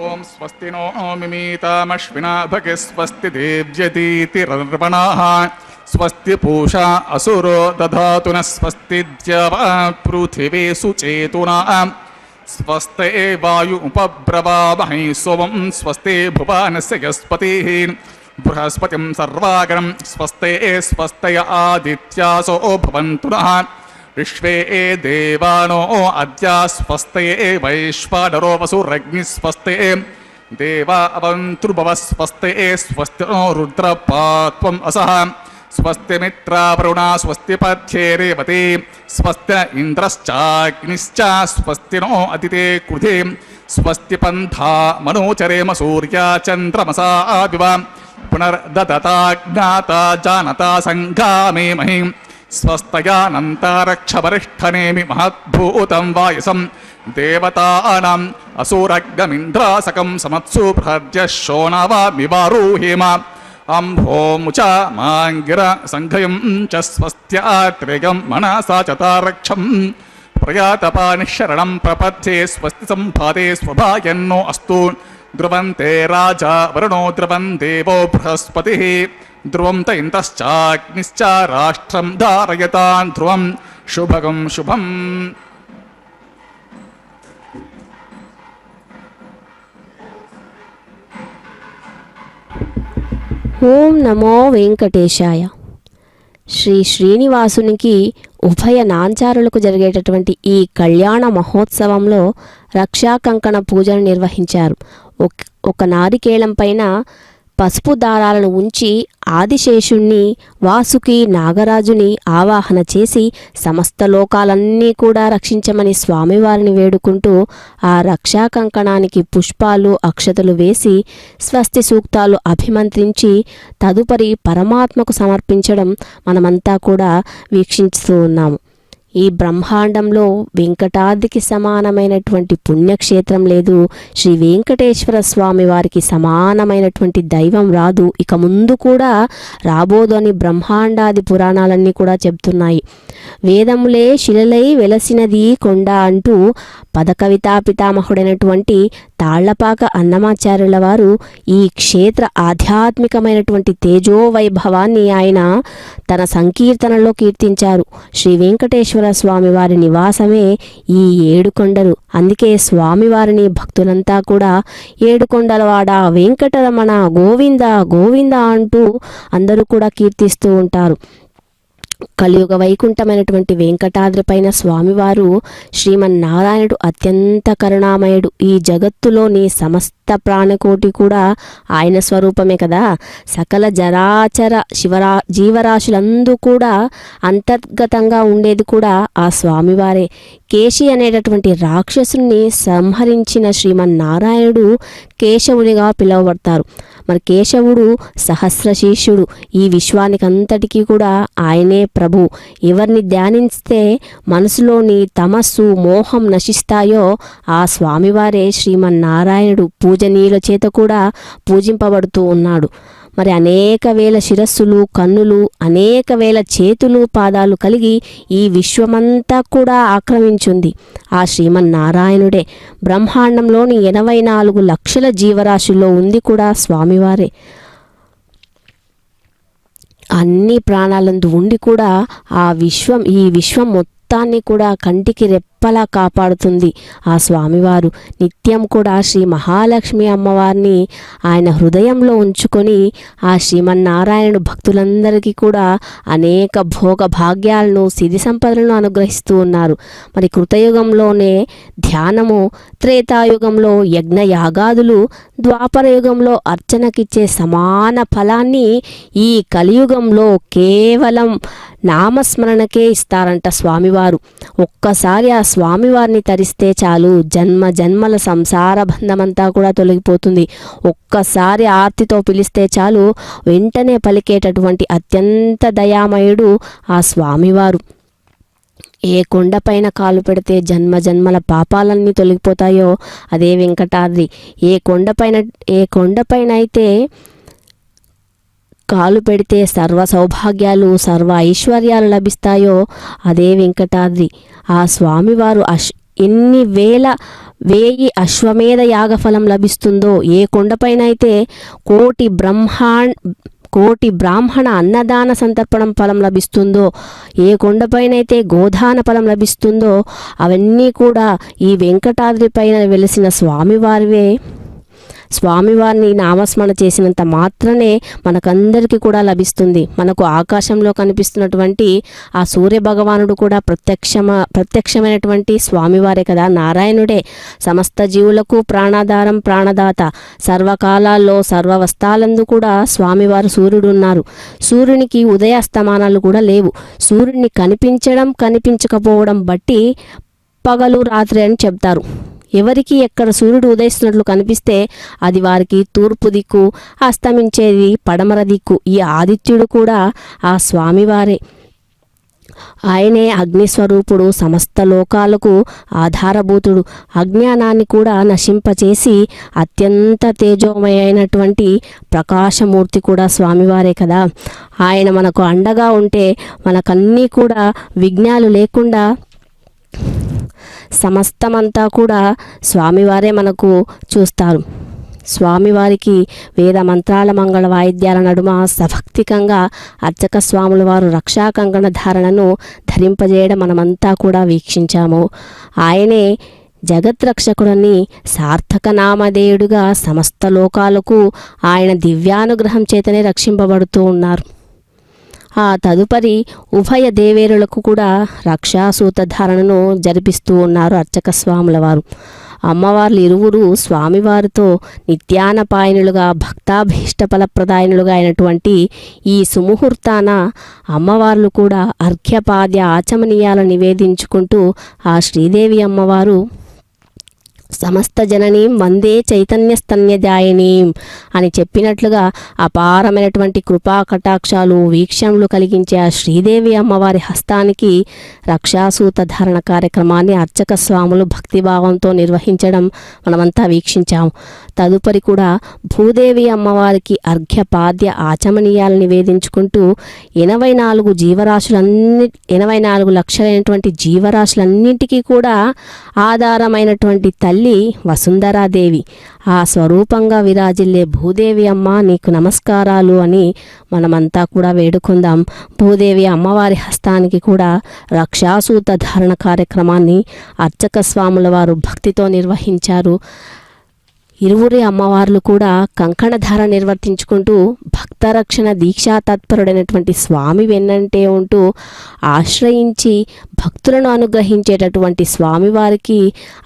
[SPEAKER 1] ఓం స్వస్తి నో మిమీతామశ్వినా భగే స్వస్తి దేవ్యతీతిరర్వణాః స్వస్తి పూషా అసురో దధాతు న స్వస్తి ద్యవా పృథివీ సుచేతునా స్వస్తే వాయు ఉపబ్రవామహై సోమం స్వస్తే భువనస్య యస్పతిః బృహస్పతిం సర్వాగరం స్వస్తే స్వస్తయ ఆదిత్యాసో భవంతు నః విశ్వే దేవానో అద్య స్వస్తే వైశ్వానరో వసురగ్ని స్వస్తే దేవా అవంతృభవ స్వస్తే స్వస్తి రుద్రపాత్వం అసః స్వస్తి మిత్రావరుణా స్వస్తి పథ్యే రేవతి స్వస్తి ఇంద్రశ్చాగ్నిశ్చ స్వస్తి నో అతిథే కృధే స్వస్తి పంథా మనోచరేమ సూర్యా చంద్రమసా వివ పునర్దదతాజ్ఞాతా జానతా సంఘామే మహి స్వస్తయానంతారక్షవరిష్ఠనేమి మహద్భూతం వాయసం దేవతానాం అసూరగ్గమింద్రాసకం సమత్సు బృహద్య శోణవామివారూహేమ అంభోముచ మాంగిర సంఘయం చ స్వస్త్యాత్రిగం మనసా చతారక్షం ప్రయాతపానిశరణం ప్రపథ్యే స్వస్తి సంపాదే స్వభాయన్నో అస్తు ధ్రువంతే రాజా వరుణో ధ్రువం దేవో బృహస్పతిః ధ్రువం త ఇంద్రశ్చాగ్నిశ్చ రాష్ట్రం ధారయతాన్ ధ్రువం శుభగం శుభం.
[SPEAKER 2] ఓం నమో వెంకటేశాయ. శ్రీ శ్రీనివాసునికి ఉభయ నాంచారులకు జరిగేటటువంటి ఈ కళ్యాణ మహోత్సవంలో రక్షా కంకణ పూజను నిర్వహించారు. ఒక నారికేళం పైన పసుపు దారాలను ఉంచి ఆదిశేషుణ్ణి, వాసుకి, నాగరాజుని ఆవాహన చేసి సమస్త లోకాలన్నీ కూడా రక్షించమని స్వామివారిని వేడుకుంటూ ఆ రక్షా కంకణానికి పుష్పాలు, అక్షతలు వేసి స్వస్తి సూక్తాలు అభిమంత్రించి తదుపరి పరమాత్మకు సమర్పించడం మనమంతా కూడా వీక్షిస్తూ ఉన్నాము. ఈ బ్రహ్మాండంలో వెంకటాద్రికి సమానమైనటువంటి పుణ్యక్షేత్రం లేదు. శ్రీ వెంకటేశ్వర స్వామి వారికి సమానమైనటువంటి దైవం రాదు, ఇక ముందు కూడా రాబోదు అని బ్రహ్మాండాది పురాణాలన్నీ కూడా చెప్తున్నాయి. వేదములే శిలలై వెలసినది కొండ అంటూ పదకవితా పితామహుడైనటువంటి తాళ్లపాక అన్నమాచార్యుల వారు ఈ క్షేత్ర ఆధ్యాత్మికమైనటువంటి తేజో వైభవాన్ని ఆయన తన సంకీర్తనలో కీర్తించారు. శ్రీ వెంకటేశ్వర స్వామి వారి నివాసమే ఈ ఏడుకొండలు. అందుకే స్వామివారిని భక్తులంతా కూడా ఏడుకొండలవాడ వెంకటరమణ గోవింద గోవింద అంటూ అందరూ కూడా కీర్తిస్తూ ఉంటారు. కలియుగ వైకుంఠమైనటువంటి వెంకటాద్రి పైన స్వామివారు శ్రీమన్నారాయణుడు అత్యంత కరుణామయుడు. ఈ జగత్తులోని సమస్త ప్రాణకోటి కూడా ఆయన స్వరూపమే కదా. సకల జరాచర జీవరాశులందు కూడా అంతర్గతంగా ఉండేది కూడా ఆ స్వామివారే. కేశి అనేటటువంటి రాక్షసుని సంహరించిన శ్రీమన్నారాయణుడు కేశవునిగా పిలువబడతారు. మరి కేశవుడు సహస్రశీర్షుడు. ఈ విశ్వానికంతటికీ కూడా ఆయనే ప్రభు. ఎవరిని ధ్యానిస్తే మనసులోని తమస్సు మోహం నశిస్తాయో ఆ స్వామివారే శ్రీమన్నారాయణుడు పూజనీయుల చేత కూడా పూజింపబడుతూ ఉన్నాడు. మరి అనేక వేల శిరస్సులు కన్నులు అనేక వేల చేతులు పాదాలు కలిగి ఈ విశ్వమంతా కూడా ఆక్రమించింది ఆ శ్రీమన్నారాయణుడే. బ్రహ్మాండంలోని 84 లక్షల జీవరాశుల్లో ఉంది కూడా స్వామివారే. అన్ని ప్రాణాలందు ఉండి కూడా ఈ విశ్వం మొత్తాన్ని కూడా కంటికి రెప్పలా కాపాడుతుంది ఆ స్వామివారు. నిత్యం కూడా శ్రీ మహాలక్ష్మి అమ్మవారిని ఆయన హృదయంలో ఉంచుకొని ఆ శ్రీమన్నారాయణుడు భక్తులందరికీ కూడా అనేక భోగ భాగ్యాలను సిరి సంపదలను అనుగ్రహిస్తూ ఉన్నారు. మరి కృతయుగంలోనే ధ్యానము, త్రేతాయుగంలో యజ్ఞ యాగాదులు, ద్వాపరయుగంలో అర్చనకిచ్చే సమాన ఫలాన్ని ఈ కలియుగంలో కేవలం నామస్మరణకే ఇస్తారంట స్వామివారు. ఒక్కసారి ఆ స్వామివారిని తరిస్తే చాలు జన్మ జన్మల సంసార బంధమంతా కూడా తొలగిపోతుంది. ఒక్కసారి ఆర్తితో పిలిస్తే చాలు వెంటనే పలికేటటువంటి అత్యంత దయామయుడు ఆ స్వామివారు. ఏ కొండపైన కాలు పెడితే జన్మ జన్మల పాపాలన్నీ తొలగిపోతాయో అదే వెంకటాద్రి. ఏ కొండపైన అయితే కాలు పెడితే సర్వ సౌభాగ్యాలు సర్వ ఐశ్వర్యాలు లభిస్తాయో అదే వెంకటాద్రి. ఆ స్వామివారు ఎన్ని వేయి అశ్వమేధ యాగఫలం లభిస్తుందో, ఏ కొండపైన అయితే కోటి బ్రాహ్మణ అన్నదాన సంతర్పణం ఫలం లభిస్తుందో, ఏ కొండపైనైతే గోదాన ఫలం లభిస్తుందో అవన్నీ కూడా ఈ వెంకటాద్రి పైన వెలిసిన స్వామివారిని నామస్మరణ చేసినంత మాత్రమే మనకందరికీ కూడా లభిస్తుంది. మనకు ఆకాశంలో కనిపిస్తున్నటువంటి ఆ సూర్య భగవానుడు కూడా ప్రత్యక్షమైనటువంటి స్వామివారే కదా, నారాయణుడే. సమస్త జీవులకు ప్రాణాధారం, ప్రాణదాత. సర్వకాలాల్లో సర్వవస్థాలందు కూడా స్వామివారు సూర్యుడు ఉన్నారు. సూర్యునికి ఉదయాస్తమానాలు కూడా లేవు. సూర్యుడిని కనిపించడం కనిపించకపోవడం బట్టి పగలు రాత్రి అని చెప్తారు. ఎవరికి ఎక్కడ సూర్యుడు ఉదయిస్తున్నట్లు కనిపిస్తే అది వారికి తూర్పు దిక్కు, అస్తమించేది పడమర దిక్కు. ఈ ఆదిత్యుడు కూడా ఆ స్వామివారే. ఆయనే అగ్నిస్వరూపుడు, సమస్త లోకాలకు ఆధారభూతుడు. అజ్ఞానాన్ని కూడా నశింపచేసి అత్యంత తేజోమయమైనటువంటి ప్రకాశమూర్తి కూడా స్వామివారే కదా. ఆయన మనకు అండగా ఉంటే మనకన్నీ కూడా విఘ్నాలు లేకుండా సమస్తమంతా కూడా స్వామివారే మనకు చూస్తారు. స్వామివారికి వేద మంత్రాల మంగళ వాయిద్యాల నడుమ సభక్తికంగా అర్చక స్వాముల వారు రక్షా కంకణ ధారణను ధరింపజేయడం మనమంతా కూడా వీక్షించాము. ఆయనే జగద్రక్షకుడని సార్థక నామధేయుడుగా సమస్త లోకాలకు ఆయన దివ్యానుగ్రహం చేతనే రక్షింపబడుతూ ఉన్నారు. ఆ తదుపరి ఉభయ దేవేరులకు కూడా రక్షాసూత ధారణను జరిపిస్తూ ఉన్నారు అర్చక స్వాముల వారు. అమ్మవార్లు ఇరువురు స్వామివారితో నిత్యానపాయనులుగా భక్తాభీష్ట ఫలప్రదాయనులుగా అయినటువంటి ఈ సుముహూర్తాన అమ్మవార్లు కూడా అర్ఘ్యపాద్య ఆచమనీయాలను నివేదించుకుంటూ ఆ శ్రీదేవి అమ్మవారు సమస్త జననీం వందే చైతన్యస్తన్యదాయినీం అని చెప్పినట్లుగా అపారమైనటువంటి కృపా కటాక్షాలు వీక్షణలు కలిగించే ఆ శ్రీదేవి అమ్మవారి హస్తానికి రక్షాసూత ధారణ కార్యక్రమాన్ని అర్చక స్వాములు భక్తిభావంతో నిర్వహించడం మనమంతా వీక్షించాము. తదుపరి కూడా భూదేవి అమ్మవారికి అర్ఘ్యపాద్య ఆచమనీయాలు నివేదించుకుంటూ 84 లక్షలైనటువంటి జీవరాశులన్నింటికీ కూడా ఆధారమైనటువంటి తల్లి వసుంధరాదేవి, ఆ స్వరూపంగా విరాజిల్లే భూదేవి అమ్మ నీకు నమస్కారాలు అని మనమంతా కూడా వేడుకుందాం. భూదేవి అమ్మవారి హస్తానికి కూడా రక్షాసూత ధారణ కార్యక్రమాన్ని అర్చక స్వాముల వారు భక్తితో నిర్వహించారు. ఇరువురి అమ్మవార్లు కూడా కంకణధార నిర్వర్తించుకుంటూ భక్తరక్షణ దీక్షా తత్పరుడైనటువంటి స్వామి వెన్నంటే ఉంటూ ఆశ్రయించి భక్తులను అనుగ్రహించేటటువంటి స్వామివారికి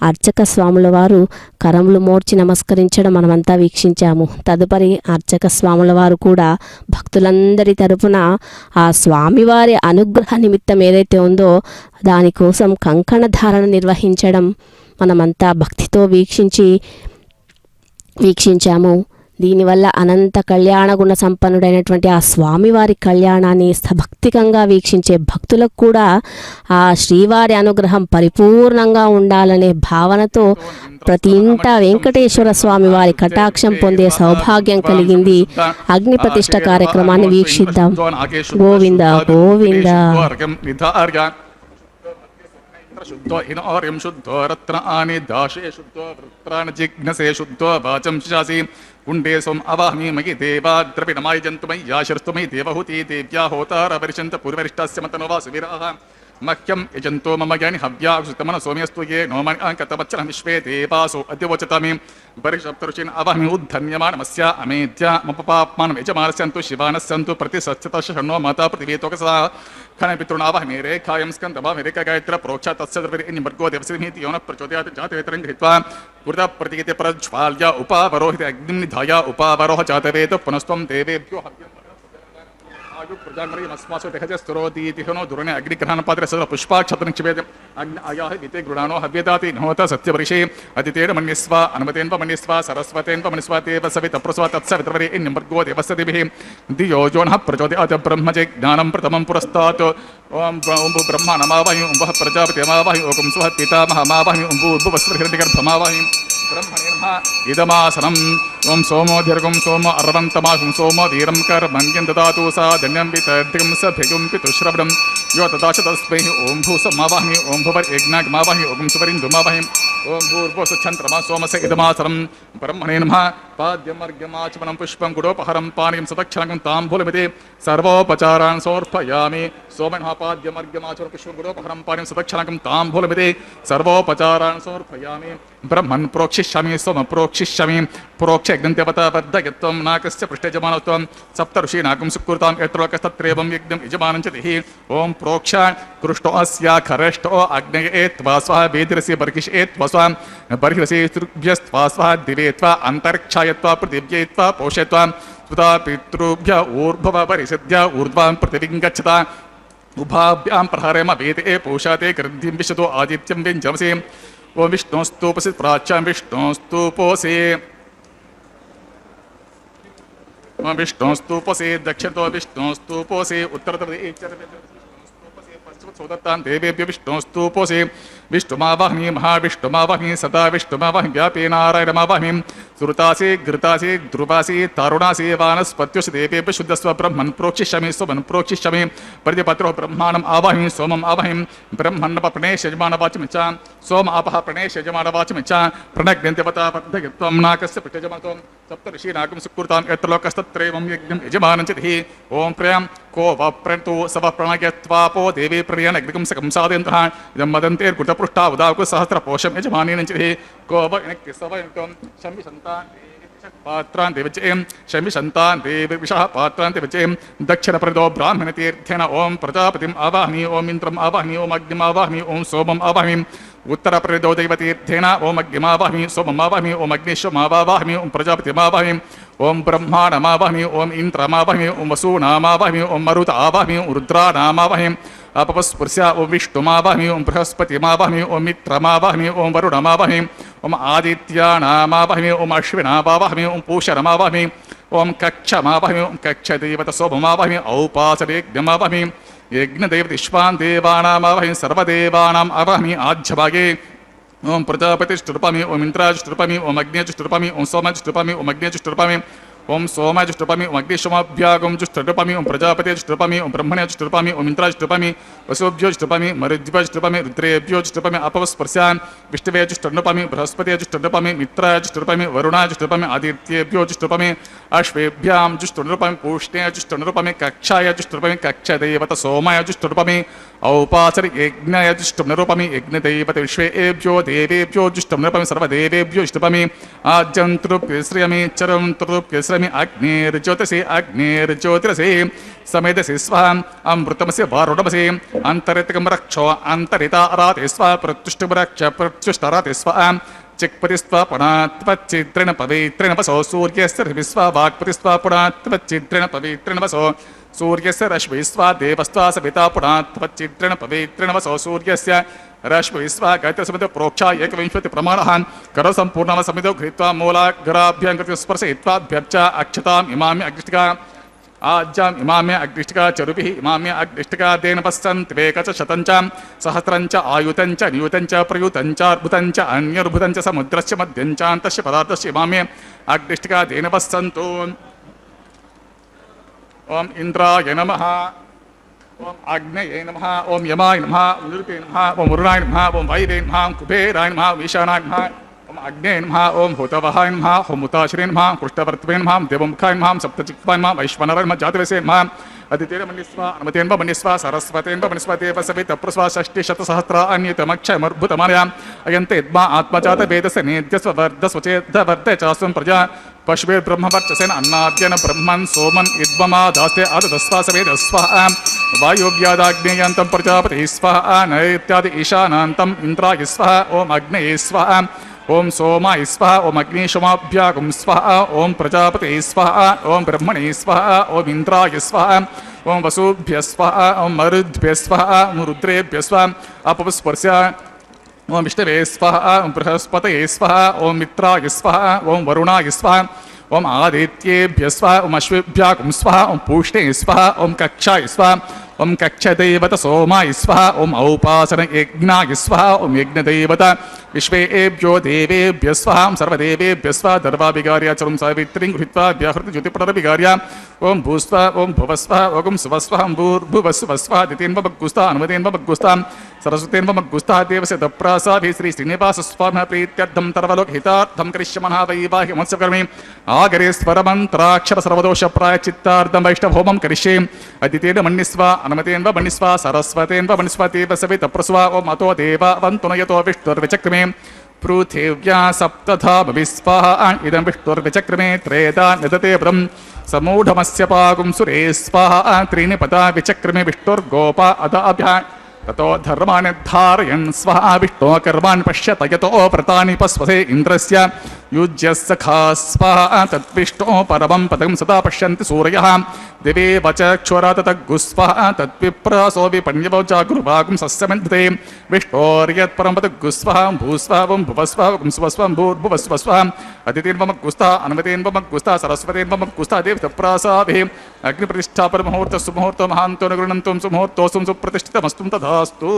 [SPEAKER 2] అర్చక స్వాముల వారు కరములు మోర్చి నమస్కరించడం మనమంతా వీక్షించాము. తదుపరి అర్చక స్వాముల వారు కూడా భక్తులందరి తరపున ఆ స్వామివారి అనుగ్రహ నిమిత్తం ఏదైతే ఉందో దానికోసం కంకణధారణ నిర్వహించడం మనమంతా భక్తితో వీక్షించాము. దీనివల్ల అనంత కళ్యాణ గుణ సంపన్నుడైనటువంటి ఆ స్వామివారి కళ్యాణాన్ని సభక్తికంగా వీక్షించే భక్తులకు కూడా ఆ శ్రీవారి అనుగ్రహం పరిపూర్ణంగా ఉండాలనే భావనతో ప్రతి ఇంటా వెంకటేశ్వర స్వామి వారి కటాక్షం పొందే సౌభాగ్యం కలిగింది. అగ్ని ప్రతిష్ఠ కార్యక్రమాన్ని వీక్షిద్దాం. గోవింద గోవింద.
[SPEAKER 1] शुद्धो हिनोर्यं शुद्धो रत्नानि दाशे शुद्धो वृत्राणि जिघ्नसे शुद्धो वाचं शिशासि कुण्डे सोम अवाहमि मयि देवा द्रविणमाय जन्तुमयि याशर्स्तुमयि देवहूति देव्या होतार परिषन्त पूर्वरिष्टस्य मतनो वा सुवीराः मह्यं यजन्तो मम ज्ञानि हव्यासुतमन सोम्यस्तु ये नोमनि अङ्कतवच्चनं विश्वे देवासो अद्य वोचतामि बरिषप्तरुषिन् अवहमि उद्धन्यमानमस्य अमेध्या मपपाप्मानं यजमानस्यन्तु शिवानस्यन्तु प्रतिसच्चतश षण्णो माता प्रतिवेतोकसा खनपितॄणावहमि रेखायं स्कन्दवामि रेखगायत्र प्रोक्षा तस्य द्रविर्निमर्गो देवसिमीति योनः प्रचोदयात् जातवेतरं गृहीत्वा पुरतः प्रतीयते प्रज्वाल्य उपावरोहित अग्निनिधाय उपावरोह जातवेत पुनस्त्वं देवेभ्यो प्रजामस्मासु देहजस्तुरोदीतिहनो दुरणे अग्निग्रहणपात्रे सदा पुष्पाक्षतनिक्षिपेद अग्नि अयाः विते गृणानो हव्यदाति नहोत सत्यपरिषे अतितेन मन्यस्व अनुमतेन्व मन्यस्व सरस्वतेन्व मन्यस्व देव सवितप्रस्व तत्सवितर्वरे निमर्गो देवस्यतिभिः धियो जो नः प्रचोदयात् ब्रह्मजे ज्ञानं प्रथमं पुरस्तात् ओं ब्रह्मा नमावहि ओं प्रजापतिमावहि ओं स्वः पितामहमावहि ओं भूर्भुवस्वहिरण्यगर्भमावहि ब्रह्मणे नमः इदमासनं ओं सोमो दीर्घं सोमो अर्वन्तमासं सोमो वीरं कर्मण्यं ददातु सा धन्यं वितर्दिकं स भिगुं पितुश्रवणं यो तदाश तस्मै ओं भूसमावहि ओं भुवर्यज्ञागमावहि ओं सुवरिन्दुमावहि ओं भूर्भुवस्वच्छन्द्रमा सोमस्य इदमासनं ब्रह्मणे नमः पाद्यमर्घ्यमाचमनं पुष्पं गुडोपहरं पानीयं सदक्षरं ताम्बूलमिति सर्वोपचारान् समर्पयामि सोमनः पाद्यमर्घ्यमाचमनं पुष्पं गुडोपहरं पानीयं सदक्षरं ताम्बूलमिति सर्वोपचारान् समर्पयामि ब्रह्मन् प्रोक्षिष्यामि सोम प्रोक्षिष्यामि प्रोक्षयज्ञन्त्यवता बद्धयत्वं नाकस्य पृष्ठयजमानत्वं सप्तऋषीनाकं सुकृतां यत्रोकस्तत्रेवं यज्ञं यजमानं च दिहि ओं प्रोक्ष कृष्टो अस्या खरष्टो अग्नये त्वा स्वः वेदिरसि बर्हिषे त्वा स्वः बर्हिरसि तृभ्यस्त्वा स्वः दिवे त्वा अन्तरिक्षाय त्वा पृथिव्यै त्वा पोषय त्वा सुता पितृभ्य ऊर्ध्व परिषद्य ऊर्ध्वां पृथिवीं गच्छता उभाभ्यां प्रहरेम वेदे पोषाते ग्रन्थिं विशतो आदित्यं व्यञ्जमसि ओं विष्णोस्तूपसि प्राच्यां विष्णोस्तूपोऽसि विष्णोस्तूपोऽसि दक्षिणतो विष्णोस्तूपोऽसि उत्तरतोदत्तां देवेभ्यो विष्णोस्तूपोऽसि विष्णुमावहमि महाविष्णुमावहमि सदा विष्णुमावहमि व्यापे नारायणमावहमि सुरतासि घृतासि ध्रुवासि तारुणासि वानस्पत्योऽसि देवेभ्यो शुद्धस्व ब्रह्मन् प्रोक्षिष्यामि सोमन् प्रोक्षिष्यामि प्रतिपत्रो ब्रह्माणम् आवहमि सोमम् आवहमि ब्रह्मण्णप प्रणेश यजमानवाचमिच्च सोम आपः प्रणेश यजमानवाचमिच्च प्रणग्यन्त्यवता बद्धयत्वं नाकस्य पृष्ठयजमानत्वं सप्तऋषीनाकं सुकृतां यत्र लोकस्तत्रैवं यज्ञं यजमानं च दिहि ओं प्रियं को वा प्रणतु सव प्रणयत्वापो देवी प्रियनग्निकं सकं साधयन्तः इदं मदन्तेर्कृतपृष्ठा उदाकु सहस्रपोषं यजमानेन च दिहि को वैनक्तिसवयन्तं शमिशन्तान् पात्रान् देवचें शमिशन्तान् देविविषः पात्रान् देवचें दक्षिणप्रदो ब्राह्मणतीर्थेन ओं प्रजापतिम् आवाहमि ओं इन्द्रम् आवाहमि ओं अग्निम् आवाहमि ओं सोमम् आवाहमि उत्तरप्रदो दैवतीर्थेन ओं अग्निमावाहमि सोमम् आवाहमि ओं अग्निश्वमावाहमि ओं प्रजापतिमावाहमि ओं ब्रह्माणमावाहमि ओं इन्द्रमावाहमि ओं वसूनामावाहमि ओं मरुत आवाहमि ओं रुद्रानामावाहमि अपस्पृश्य ओं विष्णुमावाहमि ओं बृहस्पतिमावाहमि ओं मित्रमावाहमि ओं वरुणमावाहमि ఓం ఆదిత్యానామావహమి ఓం అశ్వినావావహమి ఓం పూషరమావహమి ఓం కక్షమావహమి ఓం కక్షదేవత శోభమావహమి ఔపాసరేజ్ఞమావహమి యజ్ఞదేవత విశ్వాన్ దేవానామావహమి సర్వదేవానాం అవహమి ఆజ్యభాగే ఓం ప్రజాపతిష్ఠృపమి ఓం ఇంద్రాజుష్ఠృపమి ఓం అగ్నేజుష్ఠృపమి ఓం సోమజుష్ఠృపమి ఓం అగ్నేజుష్ఠృపమి ఓం సోమజుష్ఠృపమి ఓం అగ్నిశోమాభ్యాగం జుష్ఠృపమి ఓం ప్రజాపతిష్ఠృపమి ఓం బ్రహ్మణ్యజుష్ఠృపమి ఓం ఇంద్రాజుష్ఠృపమి వసుభ్యోజుష్ఠృపమి మరుద్భ్యోజుష్ఠృపమి రుద్రేభ్యోజుష్ఠృపమి అపవస్పర్శాన్ విష్ణువేజుష్ఠృపమి బృహస్పతిజుష్ఠృపమి మిత్రాజుష్ఠృపమి వరుణాజుష్ఠృపమి ఆదిత్యేభ్యోజుష్ఠృపమి అశ్వేభ్యాం జుష్ఠృపమి పూష్ణేజుష్ఠృపమి కక్షాయజుష్ఠృపమి కక్షదేవత సోమయజుష్ఠృపమి ఔపాసరి యజ్ఞయజుష్ఠృపమి యజ్ఞదేవత విశ్వేభ్యో దేవేభ్యో జుష్ఠృపమి సర్వదేవేభ్యో జుష్ఠృపమి ఆజ్యంతృప్యశ్రయమి చరం తృప్యశ్రమి అగ్నేర్జ్యోతిరసి సమేధసి స్వాహ అమృతమసి వారుణమసి అంతరితకం రక్షో అంతరితారాతే స్వాహ ప్రత్యుష్టరక్ష ప్రత్యుష్టరాతే స్వాహ చిక్పతిస్వ పునాత్వచ్చిత్రేణ పవిత్రేణ వసో సూర్యస్య రవిస్వ వాక్పతిస్వ పునాత్వచ్చిత్రేణ పవిత్రేణ వసో సూర్యస్య రశ్మిస్వ దేవస్వ సవితా పునాత్వచ్చిత్రేణ పవిత్రేణ వసో సూర్యస్య రశ్మిస్వ గాయత్రి సమిత ప్రోక్ష ఏకవింశతి ప్రమాణः కర సంపూర్ణమ సమితో గృహీత్వా మూలాగ్రాభ్యాం కృత్య స్పర్శయిత్వాభ్యర్చ అక్షతాం ఇమామి అగ్నిష్టికా ఆజ్యాం ఇమామ్య అగ్నిష్టికా చరుభిః ఇమామ్య అగ్నిష్టికా దేన పశ్చంతి వేకచ శతంచ సహస్రంచ ఆయుతంచ నియుతంచ ప్రయుతంచ అర్భుతంచ అన్యర్భుతంచ సముద్రస్య మధ్యంచాంతస్య పదార్థస్య ఇమామ్య అగ్నిష్టికా దేన పశ్చంతు ఓం ఇంద్రాయ నమః ఓం ఆగ్నేయే నమః ఓం యమాయ నమః ఓం నిరుతే నమః ఓం వరుణాయ నమః ఓం వైదే నమః ఓం కుబేరాయ నమః ఓం ఈశానాయ నమః ఓం అగ్నే నమః ఓం హుతవహాయ నమః ఓం ముతాశ్రే నమః కృష్ణవర్తవే నమః దేవముఖాయ నమః సప్తచిక్వాయ నమః వైశ్వనరాయ నమః జాతవేసే నమః అదితేన మన్యస్వ అనుమతేన్వ మన్యస్వ సరస్వతేన్వ మన్యస్వ దేవసవిత ప్రస్వ షష్టిశతసహస్రాన్యతమక్షయమర్భుతమానయాం అయంతే యద్మా ఆత్మజాత వేదస నేద్యస్వ వర్ధస్వచేద వర్ధ చాస్వం ప్రజా పశుభిర్బ్రహ్మవర్చసేన అన్నాద్యన బ్రహ్మన్ సోమన్ యద్మమా దాస్తే ఆదస్వాసవేద స్వః వాయువ్యాదాగ్నేయాంతం ప్రజాపతి స్వః నైత్యాది ఈశానాంతం ఇంద్రాయ స్వః ఓం అగ్నయే స్వః ఓం సోమాయ స్వః ఓం అగ్నిశోమాభ్యాగం స్వః ఓం ప్రజాపతే స్వః ఓం బ్రహ్మణే స్వః ఓం ఇంద్రాయ స్వః ఓం వసుభ్య స్వః ఓం మరుద్భ్య స్వః ఓం రుద్రేభ్య స్వః అపస్పర్శ ఓం విష్ణవే స్వః ఓం బృహస్పతయే స్వః ఓం మిత్రాయ స్వః ఓం వరుణాయ స్వః ఓం ఆదిత్యేభ్య స్వః ఓం అశ్వేభ్యాగం స్వః ఓం పూష్ణే స్వః ఓం కక్షాయ స్వః ఓం కక్షదేవత సోమాయ స్వః ఓం ఔపాసన యజ్ఞాయ స్వః ఓం యజ్ఞదేవత విశ్వేభ్యో దేవేభ్య స్వః సర్వదేవేభ్య స్వః దర్వాభిగార్య చరం సావిత్రిం గృహీత్వా వ్యాహృత జ్యోతిపటరభిగార్య ఓం భూస్వ ఓం భువస్వ ఓం సువస్వ ఓం భూర్భువస్సువస్వ దితేన్వ భగ్గుస్తా అనుమతేన్వ భగ్గుస్తా సరస్వతేన్వ భగ్గుస్తా దేవస్య దప్రాసాభి శ్రీ శ్రీనివాస స్వామిన ప్రీత్యర్థం తర్వలోకహితార్థం కరిష్యమనః వైవాహిమోత్సవకర్మి ఆగరే స్వరమంత్రాక్షర సర్వదోష ప్రాయచిత్తార్థం వైష్ణవోమం కరిష్యే అదితేన మన్యస్వ అనుమతేన్వ మన్యస్వ సరస్వతేన్వ మన్యస్వ దేవసవి తప్రస్వ ఓం అతో దేవవంతునయతో విష్ణుర్విచక్రమే పృథివ్యా సప్తధా భవిస్వాహ ఇదం విష్ణుర్విచక్రమే త్రేదా నిదతే వ్రం సమూఢమస్య పాగుం సురే స్వాహ త్రీణి పదా విచక్రమే విష్ణుర్గోప అదాభ్యా ततो धर्माणि धारयन् स्वः विष्णो कर्माणि पश्यत यतो व्रतानि पस्वसे इन्द्रस्य युज्यस्य सखा स्वः तद्विष्णो परमं पदं सदा पश्यन्ति सूरयः दिवे वचक्षुरा तद्गुस्वः तद्विप्रासो विपण्यवो जागुर्भागं सस्यमन्धते विष्णोर्यत्परं पदगुस्वः भूस्वः भुवस्वः स्वस्वं भूर्भुवस्वस्वः अदितेन्वमग्गुस्तः अनुमतेन्वमग्गुस्तः सरस्वतेन्वमग्गुस्तः देवतप्रासाभिः अग्निप्रतिष्ठापरमुहूर्तः सुमुहूर्तो महान्तो न गृह्णन्तं सुमुहूर्तोऽस्तु सुप्रतिष्ठितमस्तु तथास्तु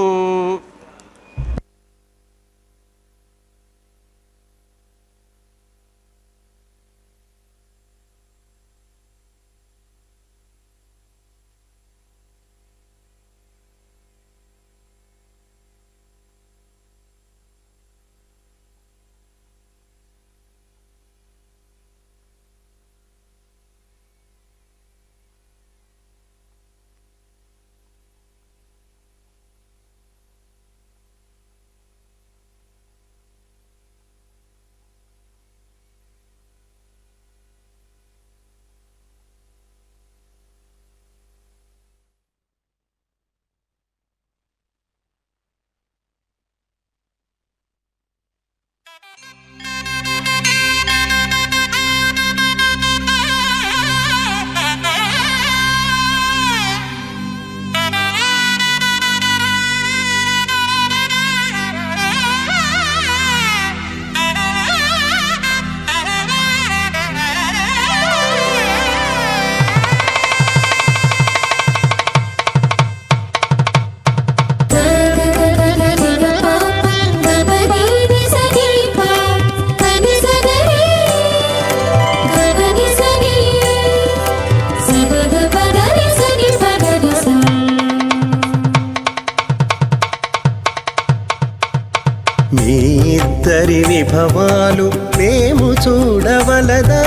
[SPEAKER 3] చూడవలదా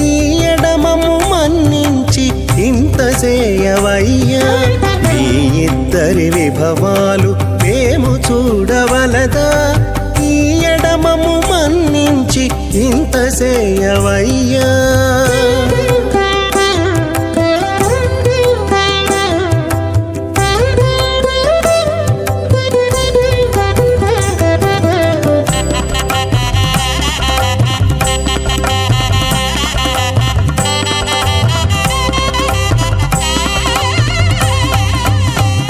[SPEAKER 3] ఈ ఎడమము మన్నించి ఇంత చేయవయ్యా మీ ఇద్దరి విభవాలు మేము చూడవలదా ఈ ఎడమము మన్నించి ఇంత చేయవయ్యా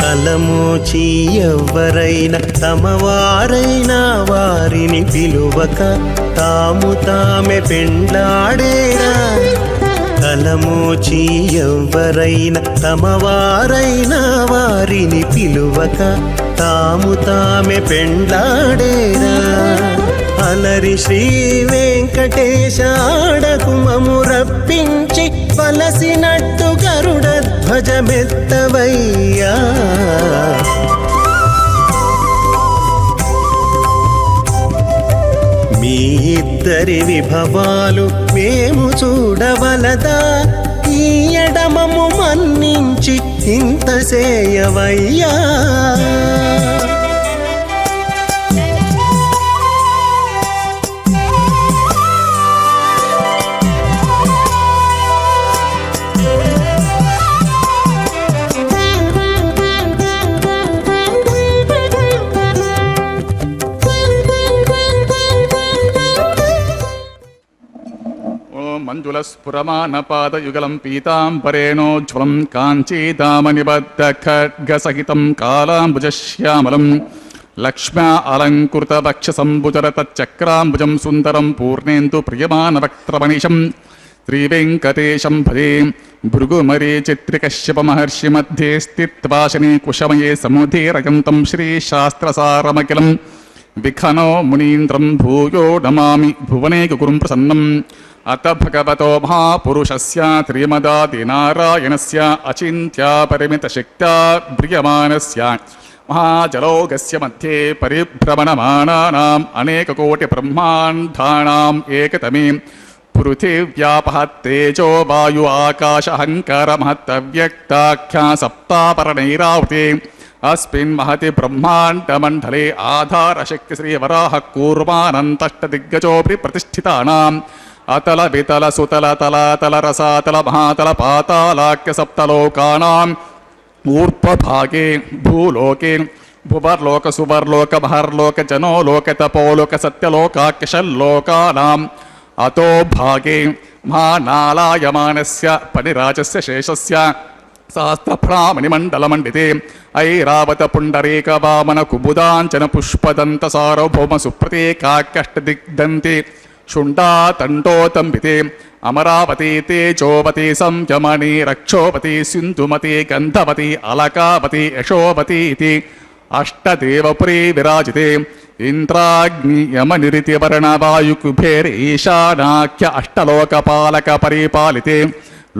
[SPEAKER 3] తలమూచి ఎవ్వరైనా తమవారైనా వారిని పిలువక తాము తామే పెండ్లాడేరా తలమూచి ఎవ్వరైనా తమవారైనా వారిని పిలువక తాము తామే పెండ్లాడేరా అలరి శ్రీ వెంకటేశ ఆడకు మము రప్పించి వలసినట్టు గరుడ ధ్వజమెత్తవయ్యా మీ ఇద్దరి విభవాలు మేము చూడవలదా ఈ ఎడమము మన్నించి ఇంత చేయవయ్యా
[SPEAKER 1] మంజులస్ఫురమానపాదయుగలం పీతాంబరేణోజ్వలం కాంచీదామనిబద్ధఖడ్గసహితం కాలాంబుజశ్యామలం లక్ష్మ్యా అలంకృతవక్షసంభుజరతచక్రాంబుజం సుందరం పూర్ణేందు ప్రియమానవక్త్రమనిశం శ్రీవేంకటేశం భజే భృగుమరీచిత్రికశ్యపమహర్షి మధ్యే స్థిత్వా శనీకుశమయే సముదీరయంతం శ్రీశాస్త్రసారమఖిలం విఖనో మునీంద్రం భూయో నమామి భువనేక గురుం ప్రసన్నం అత భగవతో మహాపురుషస్య శ్రీమదాదినారాయణస్య అచింత్యా పరిమితశక్త్యా బ్రియమానస్య మహాజలోకస్య మధ్యే పరిభ్రమణమానానాం అనేకకోటి బ్రహ్మాండానాం ఏకతమే పృథివ్యాపః తేజో వాయు ఆకాశ అహంకార మహత్తవ్యక్తాఖ్యా సప్తాపరణైరావృతే అస్మిన్ మహతి బ్రహ్మాండమండలే ఆధారశక్తి శ్రీవరాహ కూర్మానంతష్టదిగ్గజోపి ప్రతిష్ఠితానాం అతల వితల సుతల తలాతల రసాతల మహాతల పాతాళాఖ్య సప్తలోకానాం ఊర్ధ్వభాగే భూలోకే భువర్లోక సువర్లోక మహర్లోక జనోలోక తపోలోక సత్యలోకాఖ్యషల్లోకానాం అతో భాగే మహానాలాయమానస్య పరిరాజస్య శేషస్య సహస్రభ్రామణిమండలమండితే ఐరావత పుండరీక వామన కుబుదాంచన పుష్పదంత సార్వభౌమ సుప్రతీకాఖ్యష్టదిగ్దంతి శుండాతండోతంబితే అమరావతి తేజోవతి సంయమని రక్షోవతి సింధుమతి గంధవతి అలకావతి యశోవతి ఇది అష్టదేవపురీ విరాజితే ఇంద్రాగ్ని యమనిరితి వర్ణవాయు కుబేర ఈశానాఖ్య అష్టలోకపాలక పరిపాలితే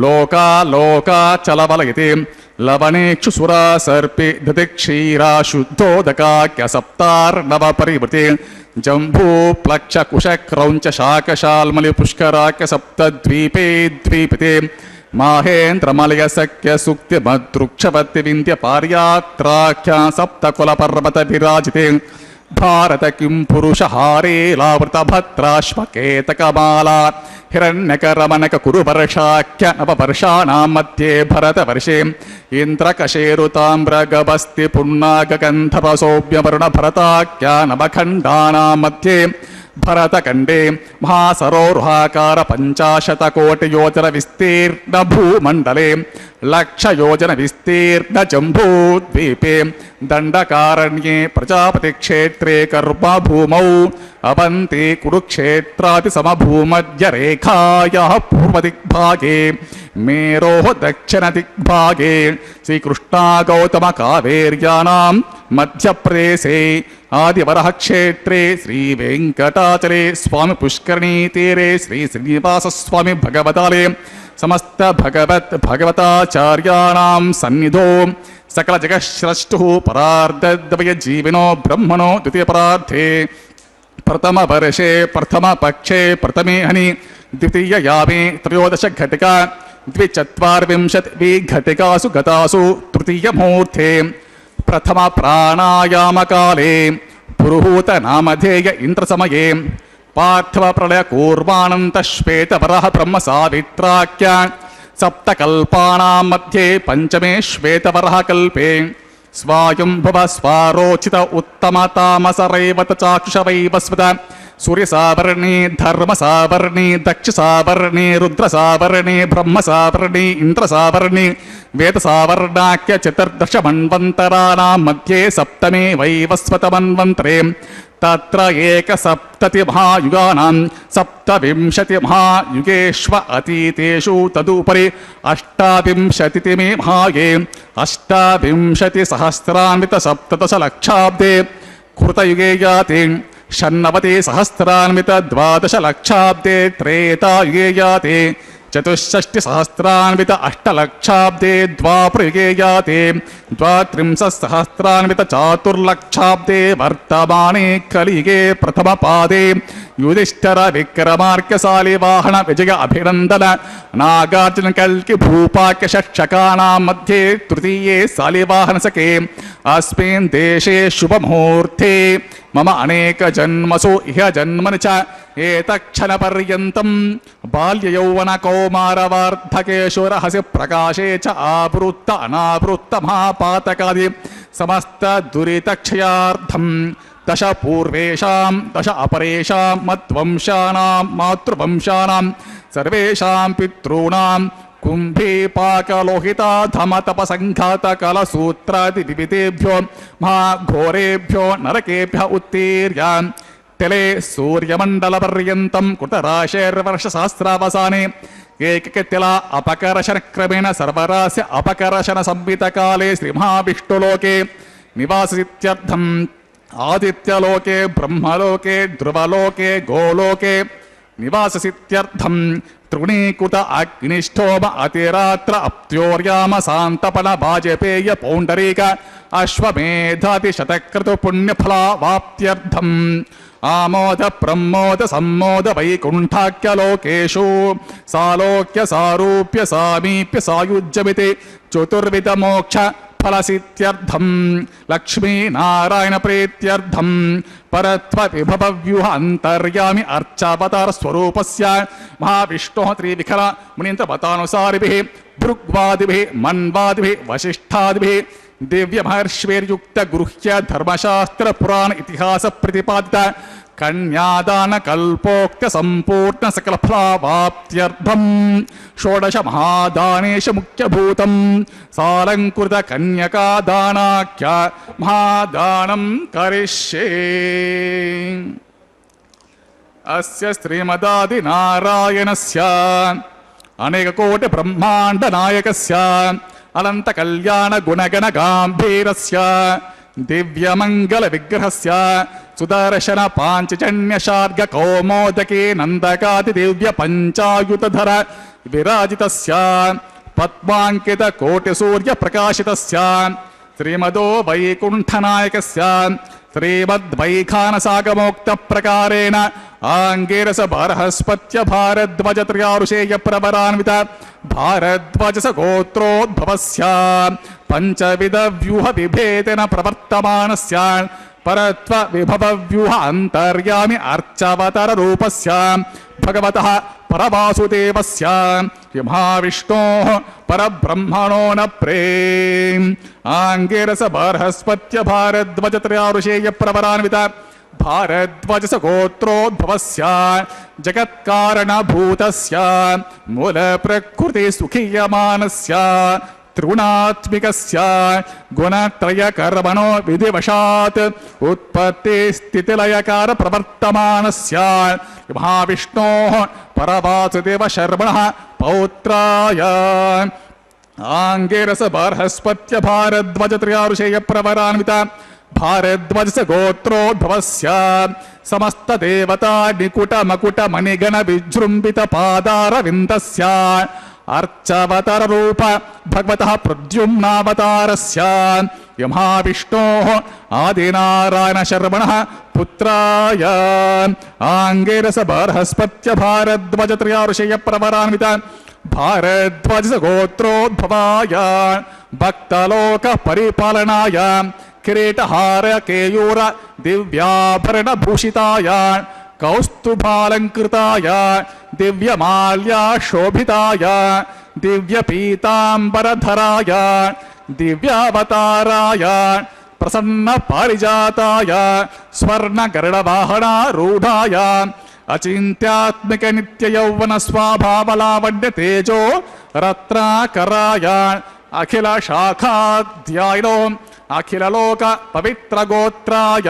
[SPEAKER 1] లోకాలోకాచలవలయతే లవణేక్షు సురా సర్పి దతిక్షీరా శుద్ధోదకాఖ్య సప్తార్ణవ పరివృతే జంబూ ప్లక్ష కుశ క్రౌంచ శాకశాల్మలి పుష్కరాఖ్య సప్తద్వీపే ద్వీపితే మాహేంద్రమలయ సఖ్య సుక్తి మదృక్షవతి వింధ్య పార్యాత్రాఖ్య సప్తకుల పర్వత విరాజితే భారత కిం పురుష హారేలావృత భద్రాశ్వకేతకమాలా హిరణ్యకరమణక కురువర్షాఖ్య నవవర్షాణాం మధ్యే భరతవర్షే ఇంద్రకశేరుతామ్రగభస్తి పున్నాగగంధర్వసౌమ్యవరుణ భరతాఖ్యా నవఖండానాం మధ్యే భరతఖండే మహాసరోరుహాకార పంచాశతకోటియోజన విస్తీర్ణ భూమండలే లక్షయోజన విస్తీర్ణ జంబూద్వీపే దండకారణ్యే ప్రజాపతి క్షేత్రే కర్మభూమౌ అవంతి కురుక్షేత్రాది సమభూమధ్య రేఖాయాః పూర్వదిగ్భాగే మేరోః దక్షిణ దిగ్భాగే శ్రీకృష్ణా గౌతమ కావేర్యానాం మధ్యప్రదేశే ఆదివరః క్షేత్రే శ్రీ వెంకటాచలే స్వామి పుష్కరిణీ తీరే శ్రీ శ్రీనివాస స్వామి భగవతాలే సమస్త భగవతాచార్యాణాం సన్నిధో సకల జగశ్రష్టు పరార్ధద్వయ జీవినో బ్రహ్మణో ద్వితీయ పరార్థే प्रथम वर्षे प्रथम पक्षे प्रथमे हनि द्वितीययामे त्रयोदश घटिका 24 घटिकासु गतासु तृतीयमुहूर्ते प्रथम प्राणायामकाले पुरुहूत नामधेय इंद्रसमये पार्थव प्रलय कूर्मानंत श्वेतवरः ब्रह्म सावित्राख्य सप्तकल्पानां मध्ये पंचमे श्वेतवरः कल्पे स्वायंभुव स्वारोचित उत्तम तामस रैवत चाक्षुष वैवस्वत सूर्य सावर्णी धर्म सावर्णी दक्ष सावर्णी रुद्र सावर्णी ब्रह्म सावर्णी इंद्र सावर्णी वेद सावर्णाख्य चतुर्दश मन्वन्तराणां मध्ये सप्तमे वैवस्वत मन्वन्तरे तत्र एकसप्तति महायुगानां 27 महायुगेष्व अतीतेषु तदुपरि 28 महाये 28 सहस्रान्वित 17 लक्षाब्दे कृतयुगे याति 96 सहस्रान्वित 12 लक्षाब्दे त्रेतायुगे याति 64 सहस्रान्वित 8 लक्षाब्दे द्वापरयुगे याति 32 सहस्रान्वित 4 लक्षाब्दे वर्तमाने कलियुगे प्रथम पादे युधिष्ठिर विक्रमार्कशाली वाहन विजय अभिनंदन नागार्जुन कल्कि भूपाक्य षट्शकानां मध्ये तृतीये शालिवाहन सखे अस्मिन् देशे शुभ मुहूर्ते मम अनेक जन्मसु इह जन्मनि च एतक्षण पर्यन्तं बाल्य यौवन कौमार वार्धकेषु रहस्य प्रकाशे च आवृत्त अनावृत्त महापातकादि समस्त दुरितक्षयार्थं दश पूर्वेषां दश अपरेषां मद्वंशानां मातृवंशानां सर्वेषां पितॄणां कुम्भीपाकलोहिता धमतपसङ्घातकलसूत्रादि विविधेभ्यो महाघोरेभ्यो नरकेभ्यः उत्तीर्य तिले सूर्यमण्डलपर्यन्तं कृतराशेर्वर्षसहस्रावसाने एककतिला अपकर्षणक्रमेण सर्वरास्य अपकर्षणसंवितकाले श्रीमहाविष्णुलोके निवासित्यर्थम् आदित्यलोके ब्रह्मलोके ध्रुवलोके गोलोके निवाससित्यर्थं तृणीकृत अग्निष्ठोम अतिरात्र अप्त्योर्याम शान्तपन वाजपेय पौण्डरीक अश्वमेधाति शतक्रतु पुण्यफलावाप्त्यर्थम् आमोद प्रमोद सम्मोद वैकुण्ठाख्यलोकेषु सालोक्य सारूप्य सामीप्य सायुज्यमिति चतुर्विध मोक्ष फलसित्यर्थं लक्ष्मी नारायण प्रीत्यर्थं परत्व विभव व्यूह अंतर्यामि अर्चावतार स्वरूपस्य महाविष्णोः त्रिविखल मुनीन्द्रमतानुसारिभिः भृग्वादिभिः मन्वादिभिः वसिष्ठादिभिः दिव्य महर्षिर्युक्त गृह्य धर्मशास्त्र पुराण इतिहास प्रतिपादित कन्यादान कल्पोक्त संपूर्ण सकल फलावाप्त्यर्थं षोडश महादानेश मुख्यभूतं सालंकृत कन्यका दानाख्य महादानं करिष्ये। अस्य श्रीमदादि नारायणस्य अनेक कोटि ब्रह्मांड नायकस्य अनंत कल्याण गुणगण गांभीरस्य दिव्यमंगल विग्रहस्य सुदर्शन पांचजन्य शार्ग कौमोदके नंदकादि दिव्य पंचायुतधर विराजितस्य पद्मांकित कोटि सूर्य प्रकाशितस्य श्रीमदो वैकुंठनायकस्य श्रीमद्वैखानसागमोक्त प्रकारेण आंगीरस बृहस्पत्य भारद्वाज त्रयारुषेय प्रवरान्वित भारद्वाज गोत्रोद्भवस्य पंचविध व्यूह विभेदेन प्रवर्तमानस्य परत्व विभव व्यूह अंतर्यामि अर्चावतार रूपस्य भगवतः परवासुदेवस्य महाविष्णोः परब्रह्मणो न प्रेम आंगीरस बृहस्पत्य भारद्वाज त्रयारुषेय प्रवरान्वित भारद्वाज गोत्रोद्भवस्य जगत्कारणभूतस्य मूल प्रकृति सुखीयमानस्य त्रिगुणात्मिकस्य गुणत्रय कर्मणो विधिवशात् उत्पत्ति स्थितिलयकार प्रवर्तमानस्य महाविष्णोः परवासुदेव शर्मणः पौत्राय आंगीरस बृहस्पत्य भारद्वाज त्रयारुषेय प्रवरान्वित भारद्वाज गोत्रोद्भवस्य समस्त देवता निकुट मकुट मणिगण विजृंभित पादारविन्दस्य अर्चावतार रूप भगवतः प्रद्युम्नावतारस्य యమావిష్ణోః ఆదినారాయణశర్మణः పుత్రాయ ఆంగేరస బృహస్పత్య భారద్వాజ త్రయారుషేయ ప్రవరాన్విత భారద్వాజ గోత్రోద్భవాయ భక్తలోక పరిపాలనాయ కిరీటహార కేయూర దివ్యాభరణ భూషితాయ కౌస్తుభాలంకృతాయ దివ్యమాల్యా శోభితాయ దివ్యపీతాంబరధరాయ దివ్యావతారాయ ప్రసన్న పారిజాతాయ స్వర్ణగరుడవాహనారూఢాయ అచింత్యాత్మిక నిత్య యౌవన స్వాభావలావణ్య తేజో రత్నాకరాయ అఖిల శాఖాధ్యాయినో అఖిల లోక పవిత్ర గోత్రాయ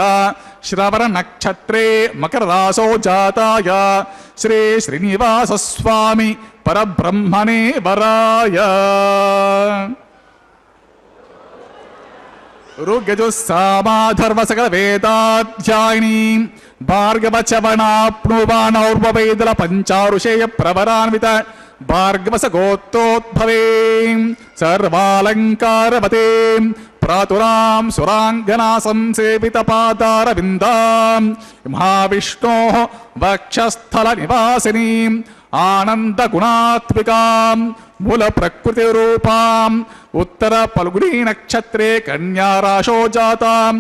[SPEAKER 1] శ్రవణ నక్షత్రే మకర రాసో జాతాయ శ్రీ శ్రీనివాస స్వామి పరబ్రహ్మణే వరాయ ఋగ్యజుస్సామాధర్వ సకల వేదాధ్యాయిని భార్గవచవనాప్నువానౌర్వవేదల పంచారుషేయ ప్రవరాన్విత భార్గవస గోత్రోద్భవే సర్వాలంకారవతే ప్రాతురాం సురాంగనా సంసేవిత పాదారవిందాం మహావిష్ణోః వక్షస్థల నివాసినీం ఆనంద గుణాత్మికాం మూల ప్రకృతి రూపాం ఉత్తర పల్గుణీ నక్షత్రే కన్యారాశో జాతాం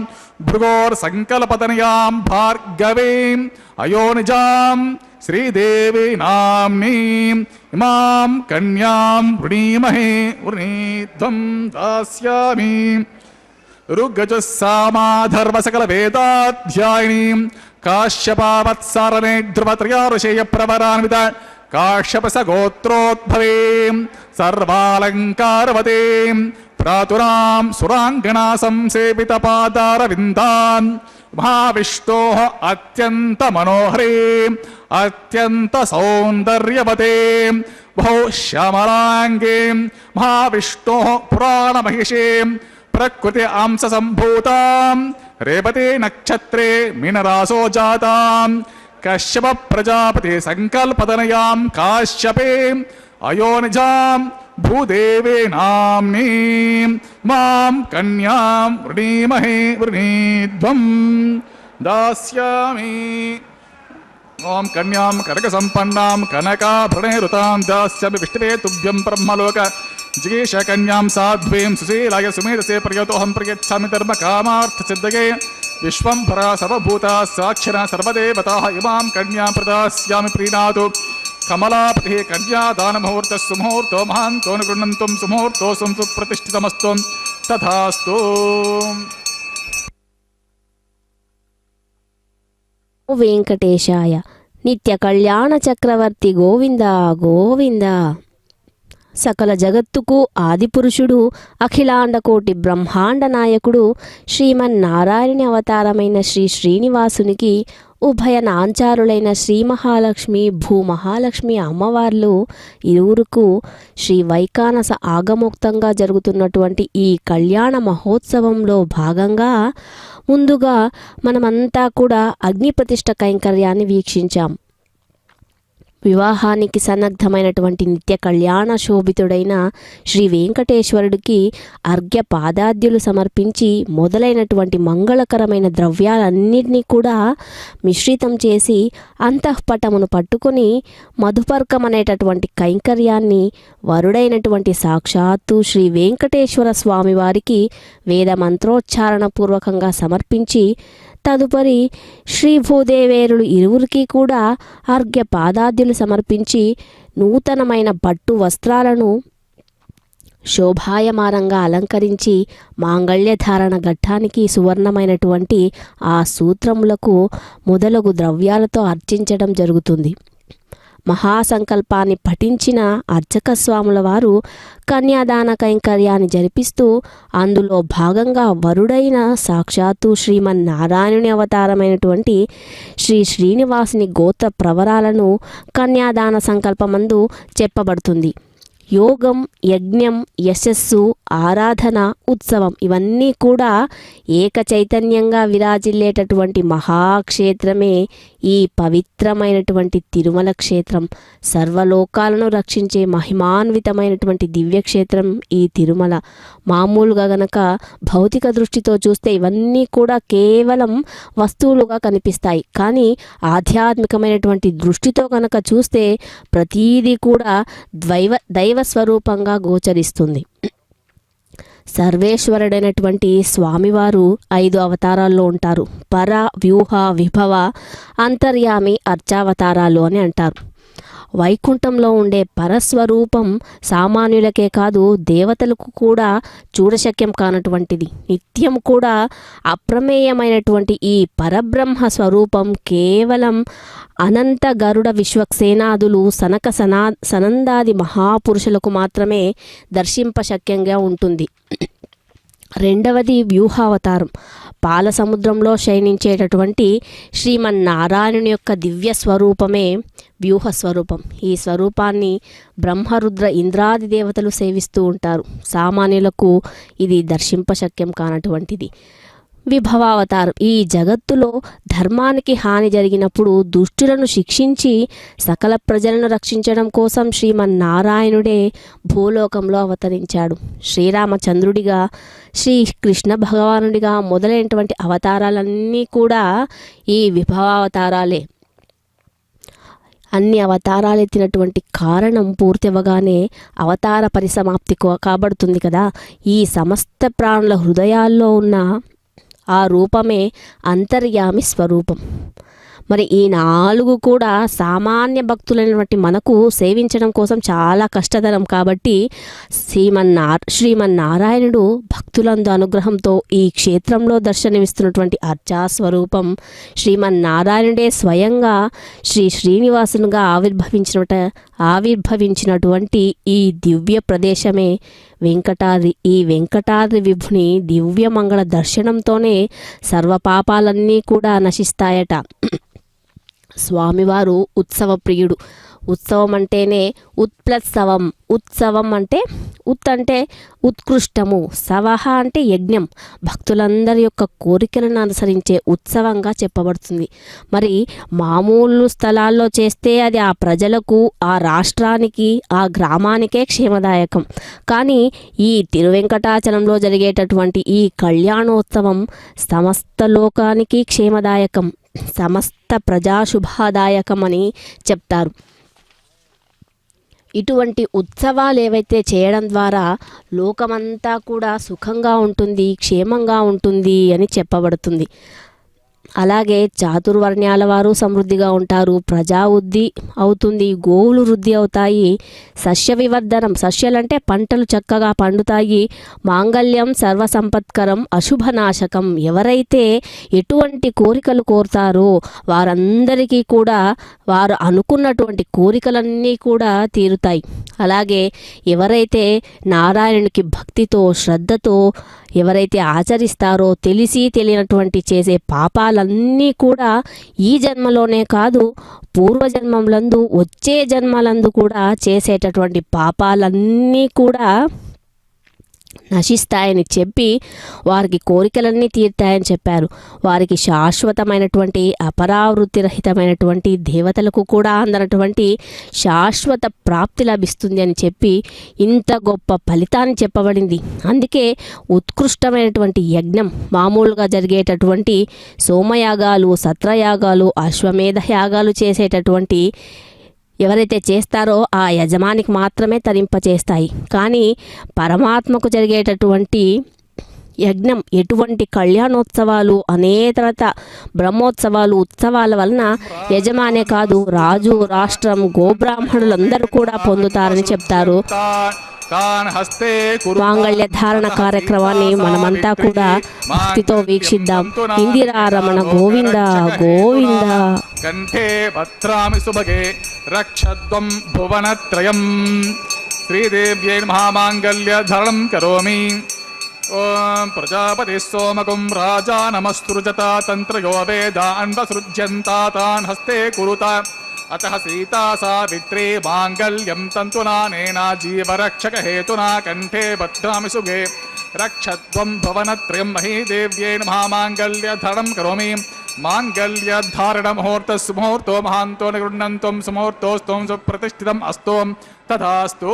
[SPEAKER 1] భృగోర్ సంకల్పతనయాం భార్గవీం అయోనిజాం శ్రీదేవి నామ్నీం ఇమాం కన్యాం వృణీమహే వృణీధ్వం దాస్యామి ఋగ్యజుస్సామాధర్వ సకల వేదాధ్యాయినీం కాశ్యపావత్సారణే ధ్రువత్రయారుషేయ ప్రవరాన్విత కాశ్యపస గోత్రోద్భవేం సర్వాలంకారవతేం ప్రాతురాం సురాంగనా సంసేవిత పాదారవిందాం మహావిష్ణోః అత్యంత మనోహరీం అత్యంత సౌందర్యవతేం బహు శ్యామలాంగీం మహావిష్ణోః పురాణమహిషీం ప్రకృతి అంశ సంభూతాం రేవతి నక్షత్రే మీనరాసో జాతాం కశ్యప ప్రజాపతి సంకల్పతనయాం కాశ్యపే అయోనిజాం భూదేవే నామ్నీం మాం కన్యాం వృణీమహే వృణీధ్వం దాస్యామి ఓం కన్యాం కనక సంపన్నాం కనకాభరణైరుతాం దాస్యామి విష్ణవే తుభ్యం బ్రహ్మలోక జిగీష కన్యాం సాధ్వీం సుశీలాయ సుమేధసే ప్రియతోహం ప్రయచ్ఛామి ధర్మ కామార్థ సిద్ధయే విశ్వంభరా సర్వభూతా సాక్షర సర్వదేవతాః ఇమాం కన్యాం ప్రదాస్యామి ప్రీణాతు కమలాపతి కన్యాదాన ముహూర్త సుముహూర్తో మహాంతో గృహంతం సుముహూర్తో సుప్రతిష్ఠితమస్తు తథాస్తు.
[SPEAKER 2] వెంకటేశాయ నిత్య కళ్యాణ చక్రవర్తి గోవింద గోవింద. సకల జగత్తుకు ఆదిపురుషుడు అఖిలాండకోటి బ్రహ్మాండ నాయకుడు శ్రీమన్నారాయణి అవతారమైన శ్రీ శ్రీనివాసునికి ఉభయ నాంచారులైన శ్రీ మహాలక్ష్మి భూమహాలక్ష్మి అమ్మవార్లు ఇరువురుకు శ్రీ వైకానస ఆగమోక్తంగా జరుగుతున్నటువంటి ఈ కళ్యాణ మహోత్సవంలో భాగంగా ముందుగా మనమంతా కూడా అగ్ని ప్రతిష్ఠ కైంకర్యాన్ని వీక్షించాం. వివాహానికి సన్నద్ధమైనటువంటి నిత్య కళ్యాణ శోభితుడైన శ్రీ వెంకటేశ్వరుడికి అర్ఘ్య పాదాద్యులు సమర్పించి మొదలైనటువంటి మంగళకరమైన ద్రవ్యాలన్నింటినీ కూడా మిశ్రితం చేసి అంతఃపటమును పట్టుకొని మధుపర్కం అనేటటువంటి కైంకర్యాన్ని వరుడైనటువంటి సాక్షాత్తు శ్రీ వెంకటేశ్వర స్వామి వారికి వేద మంత్రోచ్చారణ పూర్వకంగా సమర్పించి తదుపరి శ్రీ భూదేవేరులు ఇరువురికి కూడా అర్ఘ్య పాదాద్యులు సమర్పించి నూతనమైన పట్టు వస్త్రాలను శోభాయమానంగా అలంకరించి మాంగళ్యధారణ ఘట్టానికి సువర్ణమైనటువంటి ఆ సూత్రములకు మొదలగు ద్రవ్యాలతో అర్చించడం జరుగుతుంది. మహాసంకల్పాన్ని పఠించిన అర్చక స్వాముల వారు కన్యాదాన కైంకర్యాన్ని జరిపిస్తూ అందులో భాగంగా వరుడైన సాక్షాత్తు శ్రీమన్నారాయణుని అవతారమైనటువంటి శ్రీ శ్రీనివాసుని గోత్ర ప్రవరాలను కన్యాదాన సంకల్పమందు చెప్పబడుతుంది. యోగం, యజ్ఞం, యశస్సు, ఆరాధన, ఉత్సవం ఇవన్నీ కూడా ఏక చైతన్యంగా విరాజిల్లేటటువంటి మహాక్షేత్రమే ఈ పవిత్రమైనటువంటి తిరుమల క్షేత్రం. సర్వలోకాలను రక్షించే మహిమాన్వితమైనటువంటి దివ్యక్షేత్రం ఈ తిరుమల. మామూలుగా గనక భౌతిక దృష్టితో చూస్తే ఇవన్నీ కూడా కేవలం వస్తువులుగా కనిపిస్తాయి. కానీ ఆధ్యాత్మికమైనటువంటి దృష్టితో కనుక చూస్తే ప్రతీది కూడా దైవ స్వరూపంగా గోచరిస్తుంది. సర్వేశ్వరుడైనటువంటి స్వామివారు 5 అవతారాల్లో ఉంటారు. పర, వ్యూహ, విభవ, అంతర్యామి, అర్చావతారాలు అని అంటారు. వైకుంఠంలో ఉండే పరస్వరూపం సామాన్యులకే కాదు దేవతలకు కూడా చూడశక్యం కానటువంటిది. నిత్యం కూడా అప్రమేయమైనటువంటి ఈ పరబ్రహ్మ స్వరూపం కేవలం అనంత గరుడ విశ్వక్సేనాదులు సనందాది మహాపురుషులకు మాత్రమే దర్శింపశక్యంగా ఉంటుంది. రెండవది వ్యూహావతారం. పాల సముద్రంలో శయనించేటటువంటి శ్రీమన్నారాయణుని యొక్క దివ్య స్వరూపమే వ్యూహ స్వరూపం. ఈ స్వరూపాన్ని బ్రహ్మరుద్ర ఇంద్రాది దేవతలు సేవిస్తూ ఉంటారు. సామాన్యులకు ఇది దర్శింపశక్యం కానటువంటిది. విభవావతారం. ఈ జగత్తులో ధర్మానికి హాని జరిగినప్పుడు దుష్టులను శిక్షించి సకల ప్రజలను రక్షించడం కోసం శ్రీమన్నారాయణుడే భూలోకంలో అవతరించాడు. శ్రీరామచంద్రుడిగా, శ్రీకృష్ణ భగవానుడిగా మొదలైనటువంటి అవతారాలన్నీ కూడా ఈ విభవావతారాలే. అన్ని అవతారాలు ఎత్తినటువంటి కారణం పూర్తివగానే అవతార పరిసమాప్తి కాబడుతుంది కదా. ఈ సమస్త ప్రాణుల హృదయాల్లో ఉన్న ఆ రూపమే అంతర్యామి స్వరూపం. మరి ఈ 4 కూడా సామాన్య భక్తులైనటువంటి మనకు సేవించడం కోసం చాలా కష్టతరం. కాబట్టి శ్రీమన్నారాయణుడు భక్తులందు అనుగ్రహంతో ఈ క్షేత్రంలో దర్శనమిస్తున్నటువంటి అర్చాస్వరూపం శ్రీమన్నారాయణుడే స్వయంగా శ్రీనివాసునిగా ఆవిర్భవించినటువంటి ఈ దివ్య ప్రదేశమే వెంకటాద్రి. ఈ వెంకటాద్రి విభుని దివ్యమంగళ దర్శనంతోనే సర్వపాపాలన్నీ కూడా నశిస్తాయట. స్వామివారు ఉత్సవ ప్రియుడు. ఉత్సవం అంటేనే ఉత్ప్లత్సవం. ఉత్సవం అంటే అంటే ఉత్కృష్టము, సవహ అంటే యజ్ఞం, భక్తులందరి యొక్క కోరికలను అనుసరించే ఉత్సవంగా చెప్పబడుతుంది. మరి మామూలు స్థలాల్లో చేస్తే అది ఆ ప్రజలకు, ఆ రాష్ట్రానికి, ఆ గ్రామానికే క్షేమదాయకం. కానీ ఈ తిరువెంకటాచలంలో జరిగేటటువంటి ఈ కళ్యాణోత్సవం సమస్త లోకానికి క్షేమదాయకం, సమస్త ప్రజాశుభాదాయకం అని చెప్తారు. ఇటువంటి ఉత్సవాలు ఏవైతే చేయడం ద్వారా లోకమంతా కూడా సుఖంగా ఉంటుంది, క్షేమంగా ఉంటుంది అని చెప్పబడుతుంది. అలాగే చాతుర్వర్ణ్యాల వారు సమృద్ధిగా ఉంటారు, ప్రజా వృద్ధి అవుతుంది, గోవులు వృద్ధి అవుతాయి, సస్య వివర్ధనం, సస్యాలంటే పంటలు చక్కగా పండుతాయి, మాంగళ్యం సర్వసంపత్కరం అశుభనాశకం. ఎవరైతే ఎటువంటి కోరికలు కోరుతారో వారందరికీ కూడా వారు అనుకున్నటువంటి కోరికలన్నీ కూడా తీరుతాయి. అలాగే ఎవరైతే నారాయణునికి భక్తితో, శ్రద్ధతో ఎవరైతే ఆచరిస్తారో తెలిసి తెలియనటువంటి చేసే పాపాలన్నీ కూడా ఈ జన్మలోనే కాదు పూర్వజన్మలందు, వచ్చే జన్మలందు కూడా చేసేటటువంటి పాపాలన్నీ కూడా నశిస్తాయని చెప్పి వారికి కోరికలన్నీ తీరుతాయని చెప్పారు. వారికి శాశ్వతమైనటువంటి అపరావృత్తి రహితమైనటువంటి దేవతలకు కూడా అందనటువంటి శాశ్వత ప్రాప్తి లభిస్తుంది అని చెప్పి ఇంత గొప్ప ఫలితాన్ని చెప్పబడింది. అందుకే ఉత్కృష్టమైనటువంటి యజ్ఞం, మామూలుగా జరిగేటటువంటి సోమయాగాలు, సత్రయాగాలు, అశ్వమేధ యాగాలు చేసేటటువంటి ఎవరైతే చేస్తారో ఆ యజమానికి మాత్రమే తరింపచేస్తాయి. కానీ పరమాత్మకు జరిగేటటువంటి యజ్ఞం, ఎటువంటి కళ్యాణోత్సవాలు, అనేతరత బ్రహ్మోత్సవాలు, ఉత్సవాల వలన యజమానే కాదు రాజు, రాష్ట్రం, గోబ్రాహ్మణులందరూ కూడా పొందుతారని చెప్తారు. మాంగళ్య ధారణ కార్యక్రమాన్ని మనమంతా కూడా భక్తితో వీక్షిద్దాం. ఇందిరారమణ గోవింద గోవింద.
[SPEAKER 1] కంఠే భద్రామి సుభగే రక్షద్వం భువనత్రయం. శ్రీదేవ్యై మహామాంగళ్య ధరణం కరోమి. ఓం ప్రజాపతి సోమకం రాజా నమస్కృజత తంత్రయో వేదాన్ వసృజ్యంతా తాన్ హస్తే కురుత अतः सीता सावित्री माङ्गल्यं तन्तुनानेना जीवरक्षकहेतुना कण्ठे बध्नामि सुगे रक्षत्वं भवनत्रयं महीदेव्येन महामाङ्गल्यधरणं करोमि माङ्गल्यधारणमुहूर्तस्मुहूर्तो महान्तो न गृह्णन्तं सुमुहूर्तोऽस्त्वं सुप्रतिष्ठितम् अस्तु तथास्तु।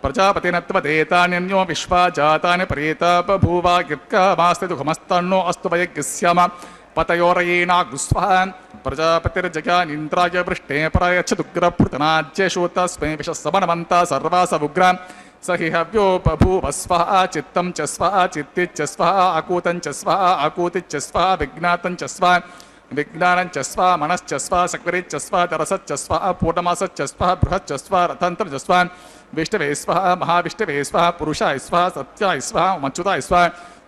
[SPEAKER 1] प्रजापतिनत्वदेतान्यो विश्वा जातानि प्रेतापभूवा गिर्कामास्ति दुःखमस्तन्नो अस्तु वयज्ञस्याम पतयोरयेनागुस्वः प्रजापतिर्जगानीन्द्राय वृष्टे प्रयच्छदुग्रपृतनाज्यशो तस्मै विशस्समनमन्ता सर्वास उग्रा स हि हव्योपभूवस्वः चित्तं च स्वः चित्तिश्च स्वः आकूतं च स्वः आकूतिश्च स्वः विज्ञातं च स्वः विज्ञानं च स्वः मनश्च स्वः सक्रिच्च स्वः तरसच्च स्वः पूर्णमासच्च स्वः बृहच्च स्वः रथन्त्रं च स्वः विष्णवे स्वः महाविष्णवे स्वः पुरुषाय स्वः सत्याय स्वः अच्युताय स्वः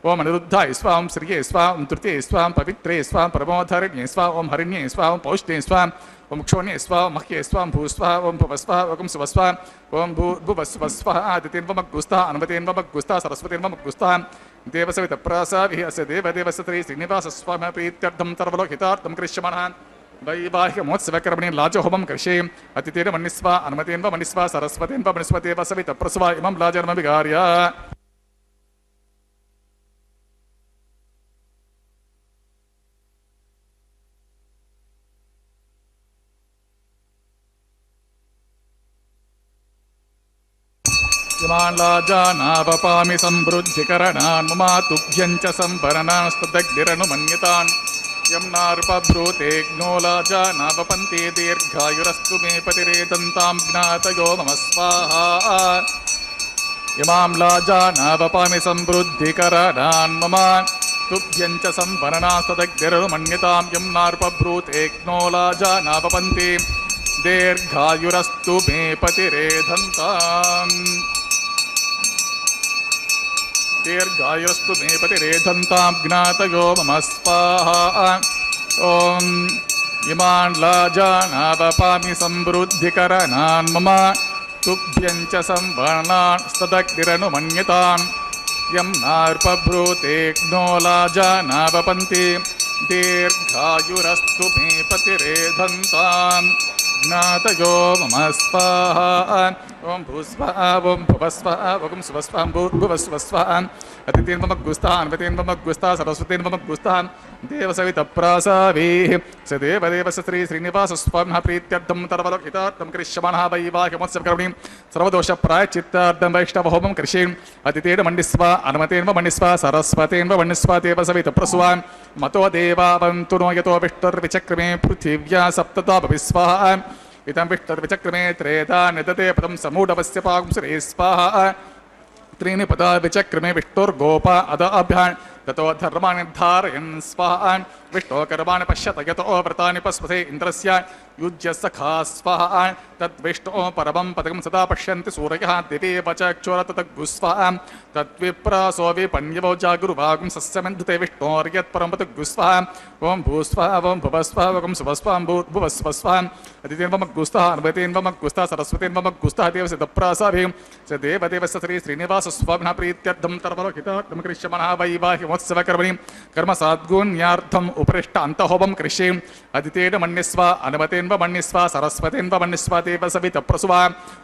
[SPEAKER 1] ओम अनिरुद्धाय स्वः ओम श्रिये स्वः ओम तृतीये स्वः पवित्रे स्वः प्रमोदहरिण्ये स्वः ओम हरिण्ये स्वः ओम पौष्णे स्वः ओम क्षोण्ये स्वः मह्ये स्वः भूस्वः ओम भुवस्वः ओम सुवस्वः ओम भूभुवस्वः आदित्येन्वमग्गुस्तः अनुमतेन्वमग्गुस्तः सरस्वतीन्वमग्गुस्तः देवसवितप्रासाभिः अस्य देवदेवस्य श्री श्रीनिवासस्वामिनः प्रीत्यर्थं सर्वलोकहितार्थं करिष्यमाणः वैवाहिकमोत्सवकर्मणि लाजहोमं करिष्ये अतिथेन मन्निस्व अनुमतेन्वमन्निस्व सरस्वतीन्वमन्निस्व देवसवितप्रसवा इमं लाजनमविगार्य इमान् लाजानावपामि संवृद्धिकरणान् मम तुभ्यं च संवरणास्तदग्निरनुमन्यतान् यं नार्पभ्रूतेऽग्नो लाजानावपन्ति दीर्घायुरस्तु मे पतिरेदन्तां ज्ञातयो मम स्वाहा इमां लाजानावपामि संवृद्धिकरणान् मम तुभ्यं च संवरणास्तदग्निरनुमन्यतां यं नार्पभ्रूतेऽग्नो लाजानावपन्ति दीर्घायुरस्तु मे पतिरेधन्ताम् दीर्घायुरस्तु मे पतिरेधन्तां ज्ञातयो मम स्वाहा ओम इमान् लाजानावपामि समृद्धिकरणान् मम तुभ्यं च संवर्णान् स्तदग्निरनुमन्यतान् यं नार्पभ्रूतेऽग्नो लाजानावपन्ति दीर्घायुरस्तु मे पतिरेधन्ताम् ज्ञातयो मम स्वाहा ओं भूस्वाहा ओं भुवस्वाहा ओं सुवस्वाहा भूर्भुवस्वस्वाहा अतिथीन् मम गुस्तान् वतीन् मम गुस्ता सरस्वतीन् मम गुस्तान् देवसवितप्रासावीः स देवदेवस्य श्रीनिवासस्वामिनः प्रीत्यर्थं तरवलोकितार्थं करिष्यमाणः वैवाहिकोत्सवकर्मणि सर्वदोषप्रायश्चित्तार्थं वैष्णवहोमं करिष्ये अतिथेन मण्डिस्व अनुमतेन मण्डिस्व सरस्वतेन मण्डिस्व देवसवितप्रसुवान् मतो देवावन्तु नो यतो विष्टुर्विचक्रमे पृथिव्या सप्तता भविस्वाहा इदं विष्टुर्विचक्रमे त्रेधा निदते पदं समूढवस्य पागुंसरे स्वाहा त्रीणि पदा विचक्रमे विष्णुर्गोपा अदाभ्यान् ततो धर्माणि निर्धारयन् स्वाहा विष्णो कर्माणि पश्यत यतो व्रतानि पस्वसे इन्द्रस्य युज्य सखा स्वाहा तद्विष्णो परमं पदं सदा पश्यन्ति सूरयः दिवेव चक्षुर तद्गुस्वाहा तद्विप्रासो विपण्यवो जागुरुवागुं सस्यमन्धुते विष्णोर्यत्परं पदगुस्वाहा ओं भूस्वाहा ओं भुवस्वाहा ओं सुवस्वाहा भूर्भुवस्वस्वाहा अतिथेन मम गुस्ताः अन्वतेन मम गुस्ताः सरस्वतेन मम गुस्ताः देवसिद्धप्रासाभिः स देवदेवस्य श्रीनिवासस्वामिनः प्रीत्यर्थं तरवलोकितार्थं करिष्यमाणः वैवाहिकोत्सवकर्मणि कर्मसाद्गुण्यार्थम् उपरिष्ट अन्तहोमं करिष्ये अदितेन मन्यस्व अनुमतेन मन्यस्व सरस्वतेन मन्यस्व देवसवितप्रसुवा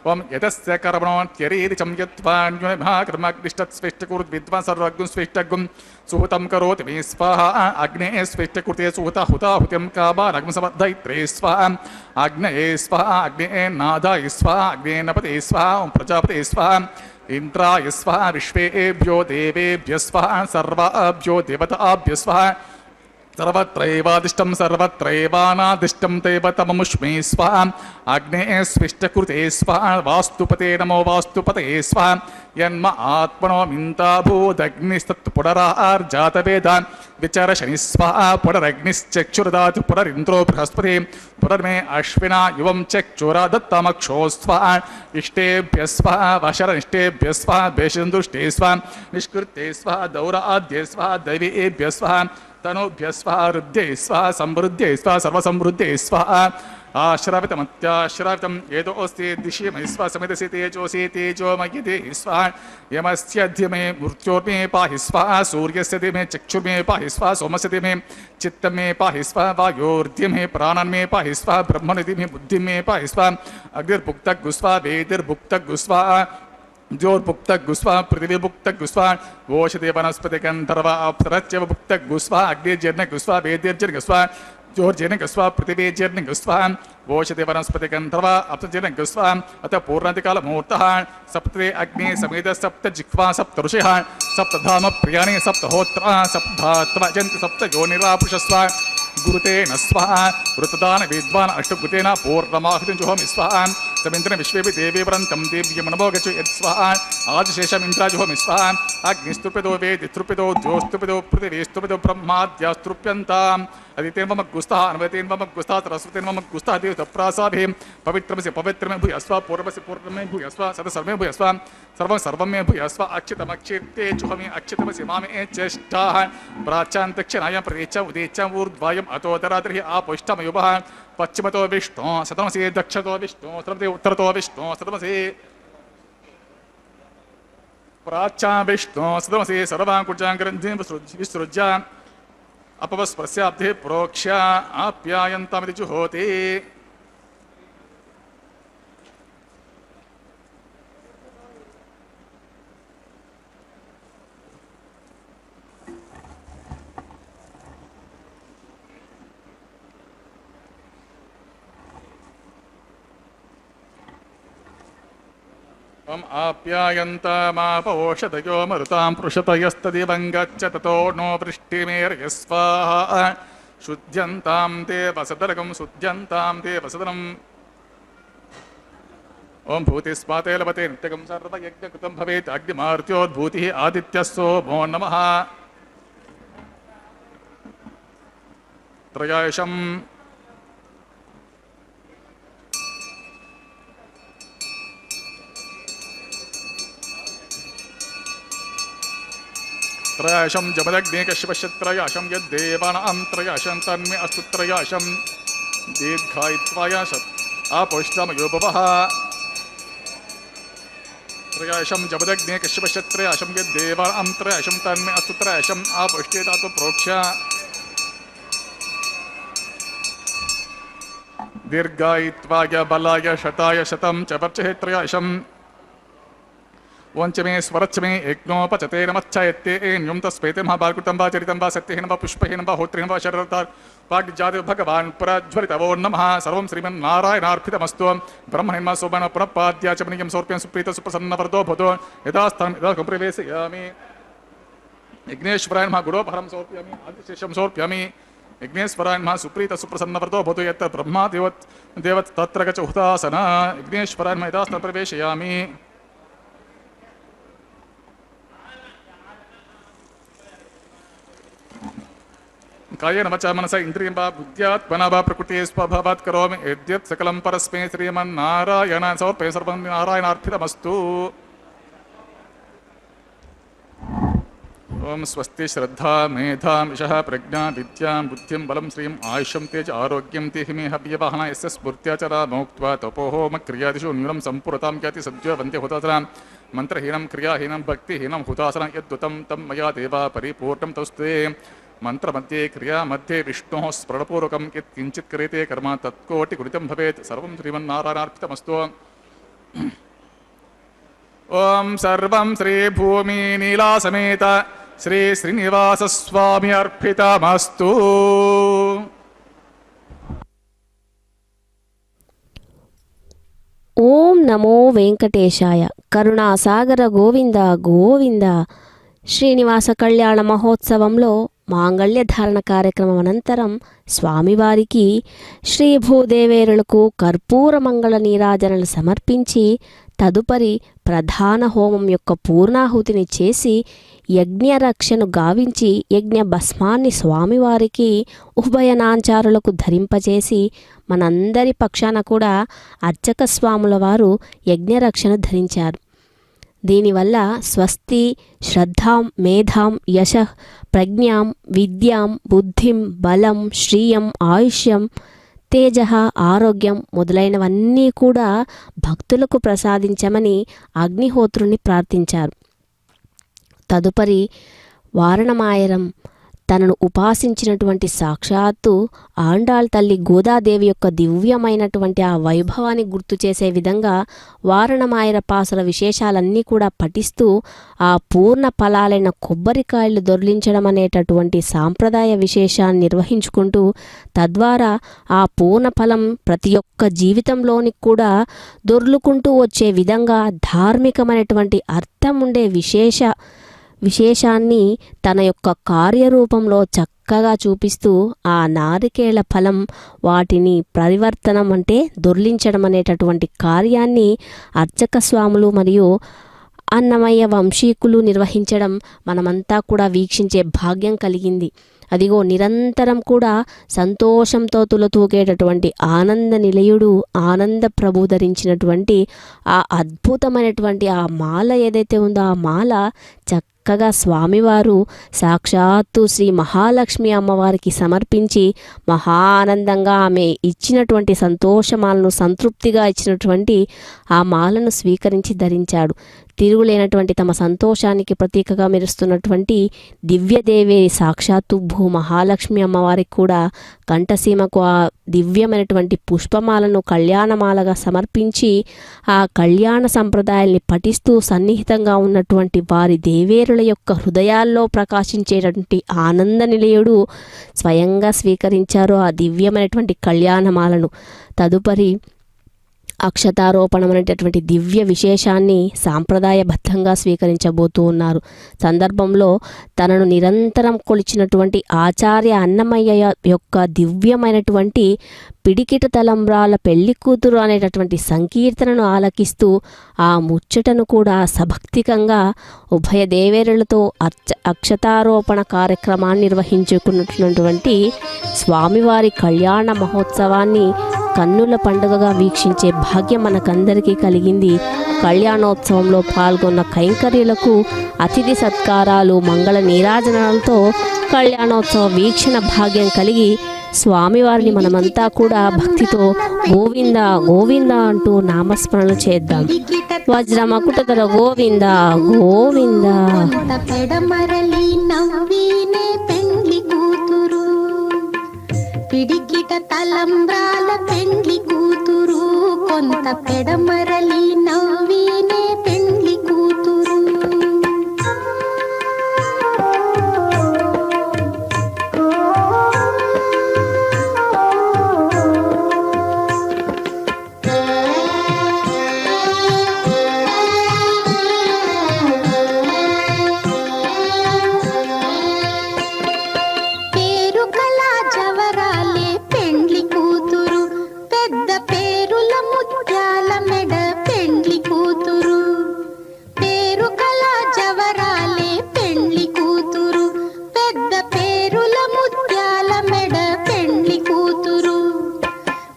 [SPEAKER 1] ओं यतस्य कर्मणोत्यरीरिचं यत्त्वान्योनमः कर्माग्निष्टत्स्वेष्टकुरुद्विद्वान् सर्वज्ञं स्वेष्टज्ञं सुहृतं करोति मे स्वाहा अग्नेः स्वेष्टकृते सुहृता हुताहुतिं कामानग्निसमद्धयित्रे स्वाहा अग्नये स्वाहा अग्नेः नादाय स्वाहा अग्नेः नपते स्वाहा ओं प्रजापते स्वाहा इंद्राय स्वाहा विश्वेभ्यो देवेभ्यः स्वाहा सर्वाभ्यो देवताभ्यः स्वाहा सर्वत्रैवादिष्टं सर्वत्रैवानादिष्टं देवतममुष्मे स्वाहा अग्नेः स्विष्टकृते स्वाहा वास्तुपते नमो वास्तुपते स्वाहा यन्म आत्मनो मिन्ताभूदग्निस्तत् पुनरार्जातवेदान् विचरशनि स्वाहा पुनरग्निश्चक्षुर्दातु पुनरिन्द्रो बृहस्पति पुनर्मे अश्विना युवं चक्षुरा दत्तमक्षो स्वाहा इष्टेभ्यः स्वाहा वशरनिष्टेभ्यः स्वाहा द्वेषन्दुष्टे स्वाहा निष्कृते स्वाहा दौराद्ये स्वाहा दैवेभ्यः स्वाहा तनोभ्यः स्वाहा रुद्ध्ये स्वाहा समृद्धे स्वाहा सर्वसमृद्धे स्वाहा आश्रावितमत्याश्रावितं यतोऽस्ति दिशि मयि स्वाहा समिदसि तेजोसि तेजोमयि देहि स्वाहा यमस्य धिमे मृत्योर्मे पाहि स्वाहा सूर्यस्य धीमे चक्षुर्मे पाहि स्वाहा सोमस्य धीमे चित्तमे पाहि स्वाहा वायोर्धिमे प्राणन्मे पाहि स्वाहा ब्रह्मनिधिमे बुद्धिमे पाहि स्वाहा अग्निर्भुक्तगुस्वाहा वेदिर्भुक्तगुस्वाहा ज्योर्भुक्तगुस्वाहा पृथिवीभुक्तगुस्वाहा ओषधि वनस्पति गन्धर्वा अप्सरच्चैव भुक्तगुस्वाहा अग्निर्जन्यगुस्वाहा वेदिर्जन्यगुस्वाहा ज्योर्जन्यगुस्वाहा पृथिवीजन्यगुस्वाहा ओषधि वनस्पति गन्धर्वा अप्सरजन्यगुस्वाहा अतः पूर्णादिकालमुहूर्तः सप्तते अग्ने समेत सप्त जिह्वा सप्त ऋषयः सप्तधाम प्रियाणि सप्तहोत्रा सप्तधात्वा जन्ति सप्त योनिरापुषस्वा गुरुतेन स्वाहा वृतदान विद्वान् अष्टगुतेन पूर्णमाहुतिं जुहोमि स्वाहा समिन्द्रेण विश्वेपि देवी वरन्तं देव्यं नमो गच्छ यत्स्वाहा आदिशेषमिन्द्राजुहोमि स्वाहा अग्निस्तृप्यतो वेदिस्तृप्यतो ज्योस्तृप्यतो पृथिवीस्तृप्यतो ब्रह्माद्यास्तृप्यन्ताम् अदितेन मम गुस्ताः अन्वतेन मम गुस्ताः सरस्वतेन मम गुस्ताः देवतप्रासाभिः पवित्रमसि पवित्रमे भूयस्व पूर्वमसि पूर्वमे भूयस्व सदसर्वे भूयस्व सर्वं सर्वं मे भूयस्व अक्षितमक्षिते जुहोमि अक्षितमसि मामे चेष्टाः प्राच्यान्तक्षणायां प्रदेच उदेच ऊर्ध्वायम् अतोदराद्रिः आपोष्टमयुवः पश्चिमतो विष्णु शतमसि दक्षतो विष्णु सर्वते उत्तरतो विष्णु शतमसि प्राच्या विष्णु शतमसि सर्वाङ्कुजाङ्ग्रन्थिं विसृज्य अपवस्पस्याब्धे प्रोक्ष्य आप्यायन्तामिति जुहोति आप्यायन्तामापोषधयो मरुतां पृषतयस्तदिवं गच्छ ततो नो वृष्टिमेर्यस्वाहा शुद्ध्यन्तां देवसदरगं शुद्ध्यन्तां देवसदनम् ओं भूतिस्माते लभते नित्यगं सर्वयज्ञकृतं भवेत् अग्निमार्त्योद्भूतिः आदित्यस्सोमो नमः त्रयायुषम् त्रयाशं जमदग्ने कश्यपश्य त्रयाशं यद्देवानां त्रयाशं तन्मे अस्तु त्रयाशं దీర్ఘాయిత్వాయ ఆపోష్టమయోభవః त्रयाशं जपदग्ने कश्यपश्यत्रयाशं यद्देवानां त्रयाशं तन्मे अस्तु त्रयाशम् आपुष्टेतातु प्रोक्ष दीर्घायित्वाय बलाय शताय शतं च वर्चहे त्रयाशं वञ्चमे स्वरच्चमे यज्ञोपचते नमश्चयत्ते एन्युं तस्मेते महाबालकृतं वा चरितं वा सत्येन वा पुष्पेन वा होत्रेण वा शरदार वाग्जाति भगवान् प्रज्वलितवो नमः सर्वं श्रीमन्नारायणार्पितमस्तु ब्रह्मणेन्मा सोमन पुनःपाद्याचमनीयं समर्पयामि सुप्रीत सुप्रसन्नवरदो भवतु यथास्थानं यथा प्रवेशयामि यज्ञेश्वराय नमः गुडोपहरं समर्पयामि आदिशेषं समर्पयामि यज्ञेश्वराय नमः सुप्रीत सुप्रसन्नवरदो भवतु यत्र ब्रह्मा देवत् तत्र गच हुतासन यज्ञेश्वराय नमः यथास्थानं प्रवेशयामि कायेन वचा मनसा इंद्रियं वा बुद्ध्यात्मना वा प्रकृते स्वभावात् करोमि यद्यत् सकलं परस्मै श्रीमन्नारायणाय समर्पये सर्वं नारायणार्पितमस्तु। ओम स्वस्ति श्रद्धा मेधा यशः प्रज्ञा विद्यां बुद्धिं बलं श्रीं आयुष्यं तेज आरोग्यं तेहिमे हव्यवाहना यस्य स्फूर्त्याचरा मोक्त्वा तपोहोम क्रियादिषु न्यूनं सम्पूर्णतां ज्ञाति सद्यो वन्दे हुतासनां मन्त्रहीनं क्रियाहीनं भक्तिहीनं हुतासनं यद्वतं तं मया देवा परिपूर्णं तौस्ते मंत्रमध्ये क्रिया मध्ये विष्णोः स्मरणपूर्वकं यत् किञ्चित् क्रियते कर्म तत्कोटिगुणितं भवेत् सर्वं श्रीमन्नारायणार्पितमस्तु। ओम सर्वं श्रीभूमिनीलासमेत श्री श्रीनिवासस्वामी अर्पितमस्तु।
[SPEAKER 2] ఓం నమో వెంకటేశాయ. కరుణాసాగర గోవింద గోవింద. శ్రీనివాస కళ్యాణ మహోత్సవంలో మాంగళ్య ధారణ కార్యక్రమం అనంతరం స్వామివారికి శ్రీ భూదేవేరులకు కర్పూర మంగళ నీరాజనలు సమర్పించి తదుపరి ప్రధాన హోమం యొక్క పూర్ణాహుతిని చేసి యజ్ఞరక్షను గావించి యజ్ఞ భస్మాన్ని స్వామివారికి ఉభయనాంచారులకు ధరింపజేసి మనందరి పక్షాన కూడా అర్చక స్వాముల వారు యజ్ఞరక్షను ధరించారు. దీనివల్ల స్వస్తి శ్రద్ధాం మేధాం యశ ప్రజ్ఞాం విద్యాం బుద్ధిం బలం శ్రియం ఆయుష్యం తేజ ఆరోగ్యం మొదలైనవన్నీ కూడా భక్తులకు ప్రసాదించమని అగ్నిహోత్రుని ప్రార్థించారు. తదుపరి వారణమాయరం తనను ఉపాసించినటువంటి సాక్షాత్తు ఆండాళ్ తల్లి గోదాదేవి యొక్క దివ్యమైనటువంటి ఆ వైభవాన్ని గుర్తు చేసే విధంగా వారణమాయర పాసుల విశేషాలన్నీ కూడా పఠిస్తూ ఆ పూర్ణ ఫలాలైన కొబ్బరికాయలు దొర్లించడం అనేటటువంటి సాంప్రదాయ విశేషాన్ని నిర్వహించుకుంటూ తద్వారా ఆ పూర్ణ ఫలం ప్రతి ఒక్క జీవితంలోనికి కూడా దొర్లుకుంటూ వచ్చే విధంగా ధార్మికమైనటువంటి అర్థం ఉండే విశేషాన్ని తన యొక్క కార్యరూపంలో చక్కగా చూపిస్తూ ఆ నారికేళ ఫలం వాటిని పరివర్తనం అంటే దొర్లించడం అనేటటువంటి కార్యాన్ని అర్చక స్వాములు మరియు అన్నమయ్య వంశీకులు నిర్వహించడం మనమంతా కూడా వీక్షించే భాగ్యం కలిగింది. అదిగో నిరంతరం కూడా సంతోషంతో తులతూగేటటువంటి ఆనంద నిలయుడు ఆనంద ప్రభు ధరించినటువంటి ఆ అద్భుతమైనటువంటి ఆ మాల ఏదైతే ఉందో ఆ మాల చక్కగా స్వామివారు సాక్షాత్తు శ్రీ మహాలక్ష్మి అమ్మవారికి సమర్పించి మహా ఆనందంగా ఆమె ఇచ్చినటువంటి సంతోషమాలను సంతృప్తిగా ఇచ్చినటువంటి ఆ మాలను స్వీకరించి ధరించాడు. తిరుగులేనటువంటి తమ సంతోషానికి ప్రతీకగా మెరుస్తున్నటువంటి దివ్యదేవి సాక్షాత్తు భూ మహాలక్ష్మి అమ్మవారికి కూడా కంఠసీమకు ఆ దివ్యమైనటువంటి పుష్పమాలను కళ్యాణమాలగా సమర్పించి ఆ కళ్యాణ సంప్రదాయాల్ని పఠిస్తూ సన్నిహితంగా ఉన్నటువంటి వారి దేవేరుల యొక్క హృదయాల్లో ప్రకాశించేటటువంటి ఆనంద నిలయుడు స్వయంగా స్వీకరించారు ఆ దివ్యమైనటువంటి కళ్యాణమాలను. తదుపరి అక్షతారోపణం అనేటటువంటి దివ్య విశేషాన్ని సాంప్రదాయబద్ధంగా స్వీకరించబోతూ ఉన్నారు. సందర్భంలో తనను నిరంతరం కొలిచినటువంటి ఆచార్య అన్నమయ్య యొక్క దివ్యమైనటువంటి పిడికిట తలంబ్రాల పెళ్లి కూతురు అనేటటువంటి సంకీర్తనను ఆలకిస్తూ ఆ ముచ్చటను కూడా సభక్తికంగా ఉభయ దేవేరులతో అక్షతారోపణ కార్యక్రమాన్ని నిర్వహించుకున్నటువంటి స్వామివారి కళ్యాణ మహోత్సవాన్ని కన్నుల పండుగగా వీక్షించే భాగ్యం మనకందరికీ కలిగింది. కళ్యాణోత్సవంలో పాల్గొన్న కైంకర్యులకు అతిథి సత్కారాలు మంగళ నీరాజనాలతో కళ్యాణోత్సవ వీక్షణ భాగ్యం కలిగి స్వామివారిని మనమంతా కూడా భక్తితో గోవింద గోవింద అంటూ నామస్మరణ చేద్దాం. వజ్రమకుటధర గోవింద గోవింద.
[SPEAKER 4] కొంత పెడమరలి నవ్వినే పెండ్లి కూతురు, పిడికిట తలంబ్రాల పెండ్లి కూతురు, కొంత పెడమరలి నవ్వినే పెండ్లి కూతురు. పేరు కళా జవరాలే పెండ్లి కూతురు, పెద్ద పేరుల ముత్యాల మెడ పెండ్లి కూతురు. పేరు కళా జవరాలే పెండ్లి కూతురు, పెద్ద పేరుల ముత్యాల మెడ పెండ్లి కూతురు.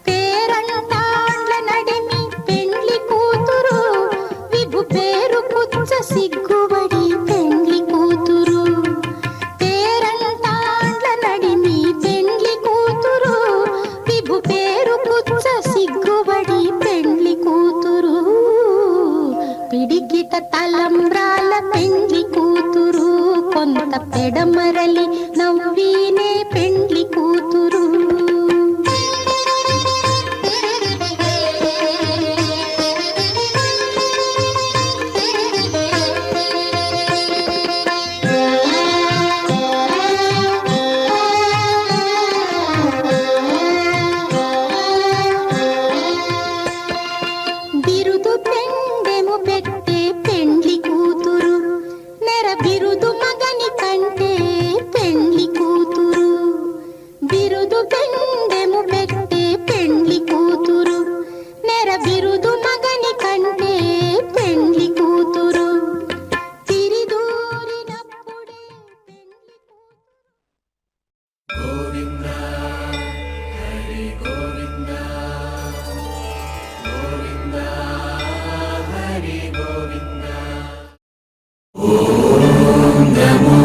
[SPEAKER 4] పేరంటాండ్ల నడిమి పెండ్లి కూతురు, విభు పేరు పుచ్చ సిగ్గుబడి పెండ్లి కూతురు. పేరంటాండ్ల నడిమి పెండ్లి కూతురు, విభు పేరు పుచ్చ సిగ్గుబడి పెండ్లి కూతురు. పిడికిట తలంబ్రాల పెండ్లి కూతురు, కొంత పెడమరలి నవ్వినే పెండ్లి కూతురు. బిరుదు పెండెము పెట్టే పెండ్లి కూతురు, నెర బిరుదు మగని కంటే పెండ్లి కూతురు. బిరుదు పెండెము పెట్టే పెండ్లి కూతురు, నెర బిరుదు మగని కంటే పెండ్లి కూతురు. తిరిదూరినప్పుడే పెండ్లి
[SPEAKER 5] నమో